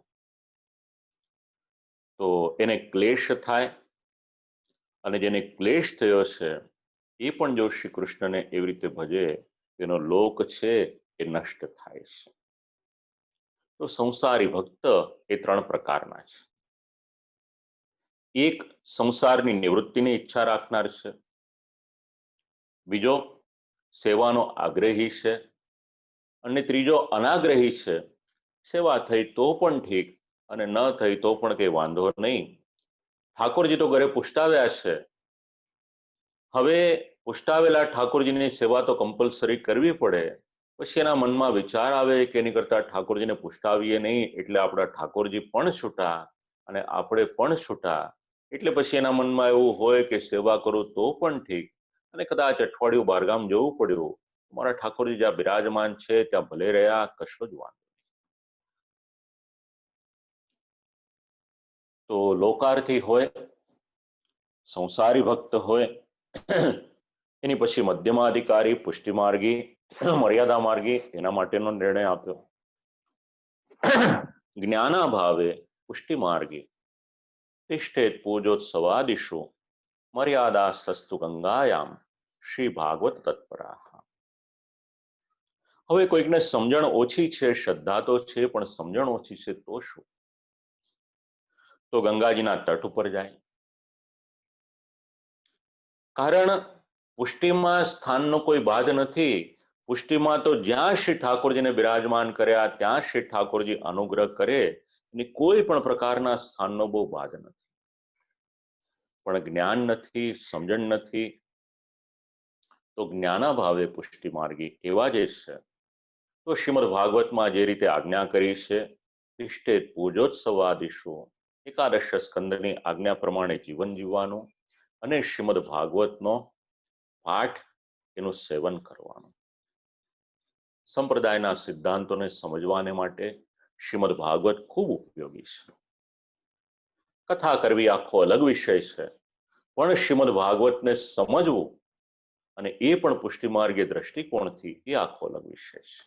તો એને ક્લેશ થાય, અને જેને ક્લેશ થયો છે એ પણ જો શ્રી કૃષ્ણને એવી રીતે ભજે, એનો લોક છે એ નષ્ટ થાય છે. તો સંસારી ભક્ત એ 3 પ્રકારના છે. એક સંસારની નિવૃત્તિની ઈચ્છા રાખનાર છે, બીજો સેવાનો આગ્રહી છે, અને ત્રીજો અનાગ્રહી છે. સેવા થઈ તો પણ ઠીક, અને ન થઈ તો પણ કંઈ વાંધો નહીં. ઠાકોરજી તો ઘરે પુષ્ટાવ્યા છે, હવે પુષ્ટાવેલા ઠાકોરજીની સેવા તો કમ્પલસરી કરવી પડે. પછી એના મનમાં વિચાર આવે કે એની કરતા ઠાકોરજીને પુષ્ટાવીએ નહીં, એટલે આપણા ઠાકોરજી પણ છૂટા અને આપણે પણ છૂટા. એટલે પછી એના મનમાં એવું હોય કે સેવા કરું તો પણ ઠીક, અને કદાચ અઠવાડિયું બહારગામ જવું પડ્યું, મારા ઠાકોરજી જ્યાં બિરાજમાન છે ત્યાં ભલે રહ્યા, કશો જ વાંધો. તો લોકાર્થી હોય, સંસારી ભક્ત હોય, એની પછી મધ્યમાધિકારી, પુષ્ટિમાર્ગી, મર્યાદા માર્ગી, એના માટેનો નિર્ણય આપ્યો. જ્ઞાનાભાવે પુષ્ટિમાર્ગી તિષ્ઠેત પૂજોત્સવાદિષુ મર્યાદા સસ્તુ ગંગાયામ શ્રી ભાગવત તત્પરા. હવે કોઈકને સમજણ ઓછી છે, શ્રદ્ધા તો છે પણ સમજણ ઓછી છે, તો શું? તો ગંગાજીના તટ ઉપર જાય. કારણ પુષ્ટિમાં સ્થાનનો કોઈ બાદ નથી. પુષ્ટિમાં તો જ્યાં શ્રી ઠાકોરજીને બિરાજમાન કર્યા ત્યાં શ્રી ઠાકોરજી અનુગ્રહ કરે, એની કોઈ પણ પ્રકારના સ્થાનનો બહુ બાદ નથી. પણ જ્ઞાન નથી, સમજણ નથી, તો જ્ઞાનાભાવે પુષ્ટિ માર્ગી એવા જે છે. તો શ્રીમદ ભાગવતમાં જે રીતે આજ્ઞા કરી છે, તિષ્ઠેત પૂજોત્સવાદિષુ, એકાદશ સ્કંદની આજ્ઞા પ્રમાણે જીવન જીવવાનું, અને શ્રીમદ ભાગવતનો પાઠ, એનું સેવન કરવાનું. સંપ્રદાયના સિદ્ધાંતોને સમજવાને માટે શ્રીમદ ભાગવત ખૂબ ઉપયોગી છે. કથા કરવી આખો અલગ વિષય છે, પણ શ્રીમદ ભાગવતને સમજવું અને એ પણ પુષ્ટિમાર્ગીય દ્રષ્ટિકોણથી એ આખો અલગ વિષય છે.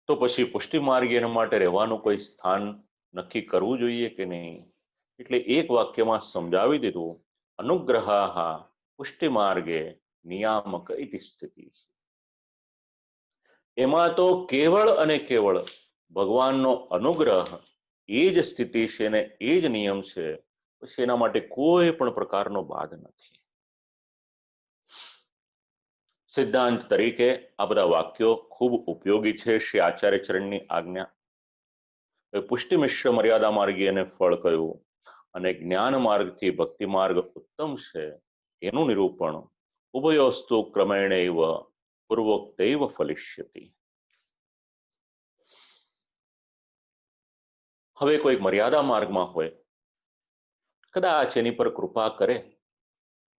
તો પછી પુષ્ટિમાર્ગ એના માટે રહેવાનું કોઈ સ્થાન નક્કી કરવું જોઈએ કે નહીં? એટલે એક વાક્યમાં સમજાવી દીધું, અનુગ્રહાઃ પુષ્ટિમાર્ગે નિયામક ઇતિ સ્થિતિ. એમાં તો કેવળ અને કેવળ ભગવાનનો અનુગ્રહ એ જ સ્થિતિ છે ને એ જ નિયમ છે. પછી એના માટે કોઈ પણ પ્રકારનો બાદ નથી. સિદ્ધાંત તરીકે આ બધા વાક્યો ખૂબ ઉપયોગી છે. શ્રી આચાર્ય ચરણની આજ્ઞા. પુષ્ટિ મિશ્ર મર્યાદા માર્ગી એને ફળ કયું, અને જ્ઞાન માર્ગથી ભક્તિ માર્ગ ઉત્તમ છે, એનું નિરૂપણ ઉભયોસ્તુ ક્રમેણૈવ પૂર્વોક્તૈવ ફલિષ્યતિ. હવે કોઈ મર્યાદા માર્ગમાં હોય, કદાચ એની પર કૃપા કરે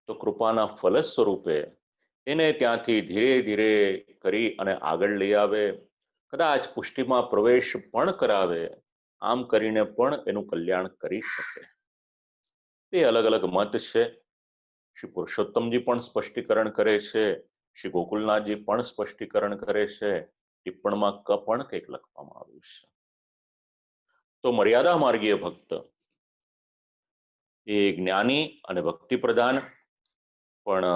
તો કૃપાના ફલ સ્વરૂપે એને ત્યાંથી ધીરે ધીરે કરી અને આગળ લઈ આવે. કદાચ પુષ્ટિમાં પ્રવેશ પણ કરાવે, આમ કરીને પણ એનું કલ્યાણ કરી શકે. એ અલગ અલગ મત છે. શ્રી પુરુષોત્તમજી પણ સ્પષ્ટીકરણ કરે છે, શ્રી ગોકુલનાથજી પણ સ્પષ્ટીકરણ કરે છે, ટિપ્પણમાં ક પણ કંઈક લખવામાં આવ્યું છે. તો મર્યાદા માર્ગીય ભક્ત એ જ્ઞાની અને ભક્તિ પ્રધાન, પણ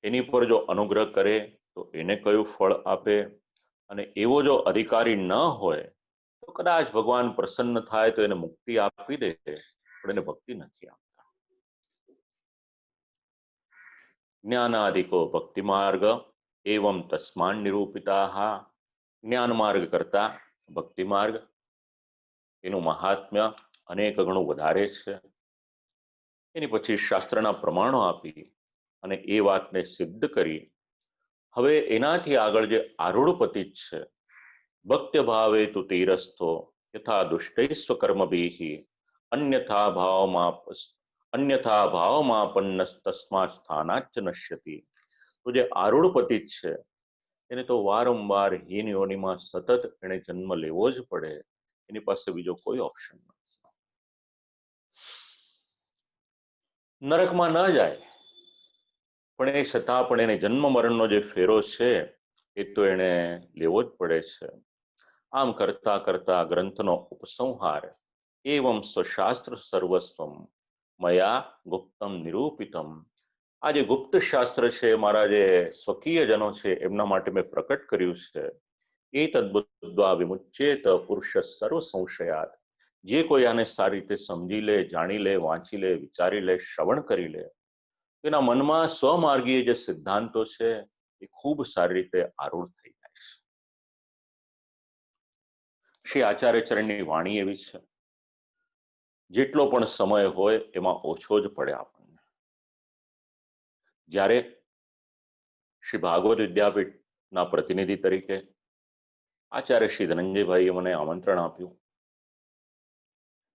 એની પર જો અનુગ્રહ કરે તો એને કયું ફળ આપે, અને એવો જો અધિકારી ન હોય તો કદાચ ભગવાન પ્રસન્ન થાય તો એને મુક્તિ આપી દે, પણ એને ભક્તિ નથી આપતા. જ્ઞાનાદિકો ભક્તિ માર્ગ એવમ તસ્માન નિરૂપિતા. જ્ઞાન માર્ગ કરતા ભક્તિ માર્ગ, એનું મહાત્મ્ય અનેક ગણું વધારે છે. એની પછી શાસ્ત્રના પ્રમાણો આપી અને એ વાતને સિદ્ધ કરી. હવે એનાથી આગળ જે આરૂઢ પતિત છે, ભક્ત્ય ભાવે તુ તીરસ્થો યથા દુષ્ટૈસ્વ કર્મભીઃ અન્યથા ભાવમાં અન્યથા ભાવમાપન્નસ્તસ્માत् સ્થાનાચ્ચ નશ્યતિ. તો જે આરૂઢ પતિત છે એને તો વારંવાર હીન યોનિમાં સતત એને જન્મ લેવો જ પડે, એની પાસે બીજો કોઈ ઓપ્શન નથી. નરકમાં ન જાય પણ એ છતાં પણ એને જન્મ મરણનો જે ફેરો છે એ તો એને લેવો જ પડે છે. આમ કરતા કરતા ગ્રંથનો ઉપસંહાર એવં સ્વશાસ્ત્ર સર્વસ્વમ મયા ગુપ્તમ નિરૂપિતમ. આ જે ગુપ્ત શાસ્ત્ર છે મારા જે સ્વકીય જનો છે એમના માટે મેં પ્રકટ કર્યું છે. એ તદ્બુદ્ધ્વા વિમુચ્યેત પુરુષ સર્વ સંશયાત. જે કોઈ આને સારી રીતે સમજી લે, જાણી લે, વાંચી લે, વિચારી લે, શ્રવણ કરી લે, તેના મનમાં સ્વમાર્ગીય જે સિદ્ધાંતો છે એ ખૂબ સારી રીતે આરૂઢ થઈ જાય છે. શ્રી આચાર્ય ચરણની વાણી એવી છે, જેટલો પણ સમય હોય એમાં ઓછો જ પડે આપણને. જ્યારે શ્રી ભાગવત વિદ્યાપીઠના પ્રતિનિધિ તરીકે આચાર્ય શ્રી ધનંજયભાઈએ મને આમંત્રણ આપ્યું,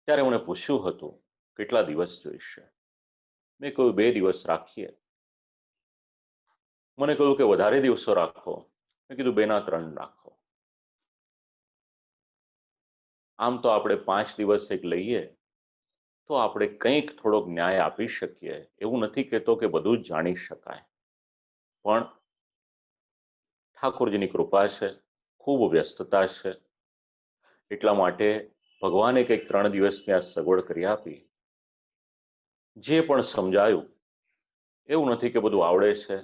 ત્યારે મને પૂછ્યું હતું કેટલા દિવસ જોઈશે. મેં કહ્યું 2 દિવસ રાખીએ. મને કહ્યું કે વધારે દિવસો રાખો. મેં કીધું 2 ના 3 રાખો. આમ તો આપણે 5 દિવસ એક લઈએ તો આપણે કંઈક થોડોક ન્યાય આપી શકીએ. એવું નથી કહેતો કે બધું જ જાણી શકાય, પણ ઠાકોરજીની કૃપા છે, ખૂબ વ્યસ્તતા છે, એટલા માટે ભગવાને કંઈક 3 દિવસની આ સગવડ કરી આપી. જે પણ સમજાયું, એવું નથી કે બધું આવડે છે,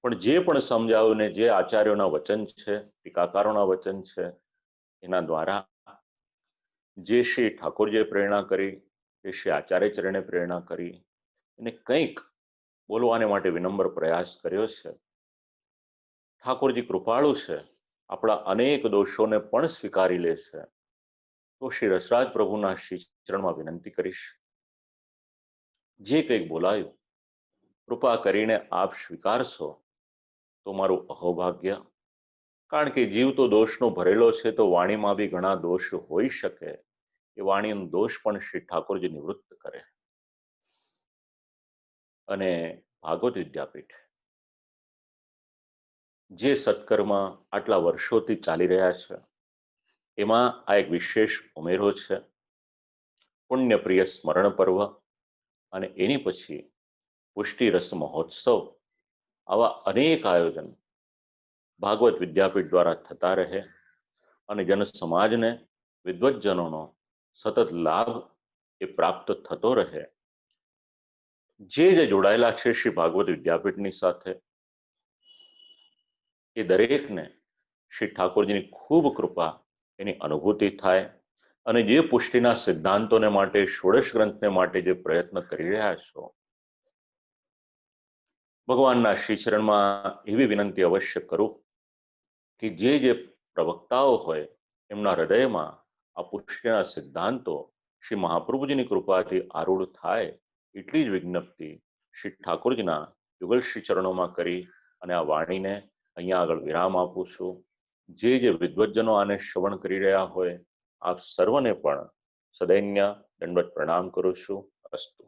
પણ જે પણ સમજાયું ને જે આચાર્યોના વચન છે, ટીકાકારોના વચન છે, એના દ્વારા જે શ્રી ઠાકોરજીએ પ્રેરણા કરી, જે શ્રી આચાર્ય ચરણે પ્રેરણા કરી, એને કંઈક બોલવાને માટે વિનમ્ર પ્રયાસ કર્યો છે. ઠાકોરજી કૃપાળુ છે, આપણા અનેક દોષોને પણ સ્વીકારી લે છે. તો શ્રી રસરાજ પ્રભુના શ્રી ચરણમાં વિનંતી કરીશ, જે કંઈક બોલાયું કૃપા કરીને આપ સ્વીકારશો તો મારું અહોભાગ્ય. કારણ કે જીવ તો દોષનો ભરેલો છે, તો વાણીમાં બી ઘણા દોષ હોઈ શકે. એ વાણીનો દોષ પણ શ્રી ઠાકોરજી નિવૃત્ત કરે. અને ભાગવત વિદ્યાપીઠ જે સત્કર્મ આટલા વર્ષોથી ચાલી રહ્યા છે, એમાં આ એક વિશેષ ઉમેરો છે. પુણ્યપ્રિય સ્મરણ પર્વ અને એની પછી પુષ્ટિ રસ મહોત્સવ, આવા અનેક આયોજન ભાગવત વિદ્યાપીઠ દ્વારા થતા રહે અને જન સમાજને, વિદ્વજ્જનોનો સતત લાભ એ પ્રાપ્ત થતો રહે. જે જોડાયેલા છે શ્રી ભાગવત વિદ્યાપીઠની સાથે, એ દરેકને શ્રી ઠાકોરજીની ખૂબ કૃપા, એની અનુભૂતિ થાય. અને જે પુષ્ટિના સિદ્ધાંતોને માટે, ષોડશ ગ્રંથને માટે જે પ્રયત્ન કરી રહ્યા છો, ભગવાનના શ્રી ચરણમાં એવી વિનંતી અવશ્ય કરું કે જે પ્રવક્તાઓ હોય એમના હૃદયમાં આ પુષ્ટિના સિદ્ધાંતો શ્રી મહાપ્રભુજીની કૃપાથી આરૂઢ થાય, એટલી જ વિજ્ઞપ્તિ શ્રી ઠાકોરજીના યુગલ શ્રી ચરણોમાં કરી અને આ વાણીને અહીંયા આગળ વિરામ આપું છું. જે વિદ્વજ્જનો આને શ્રવણ કરી રહ્યા હોય, આપ સર્વને પણ સદૈન્ય દંડવત પ્રણામ કરું છું. અસ્તુ.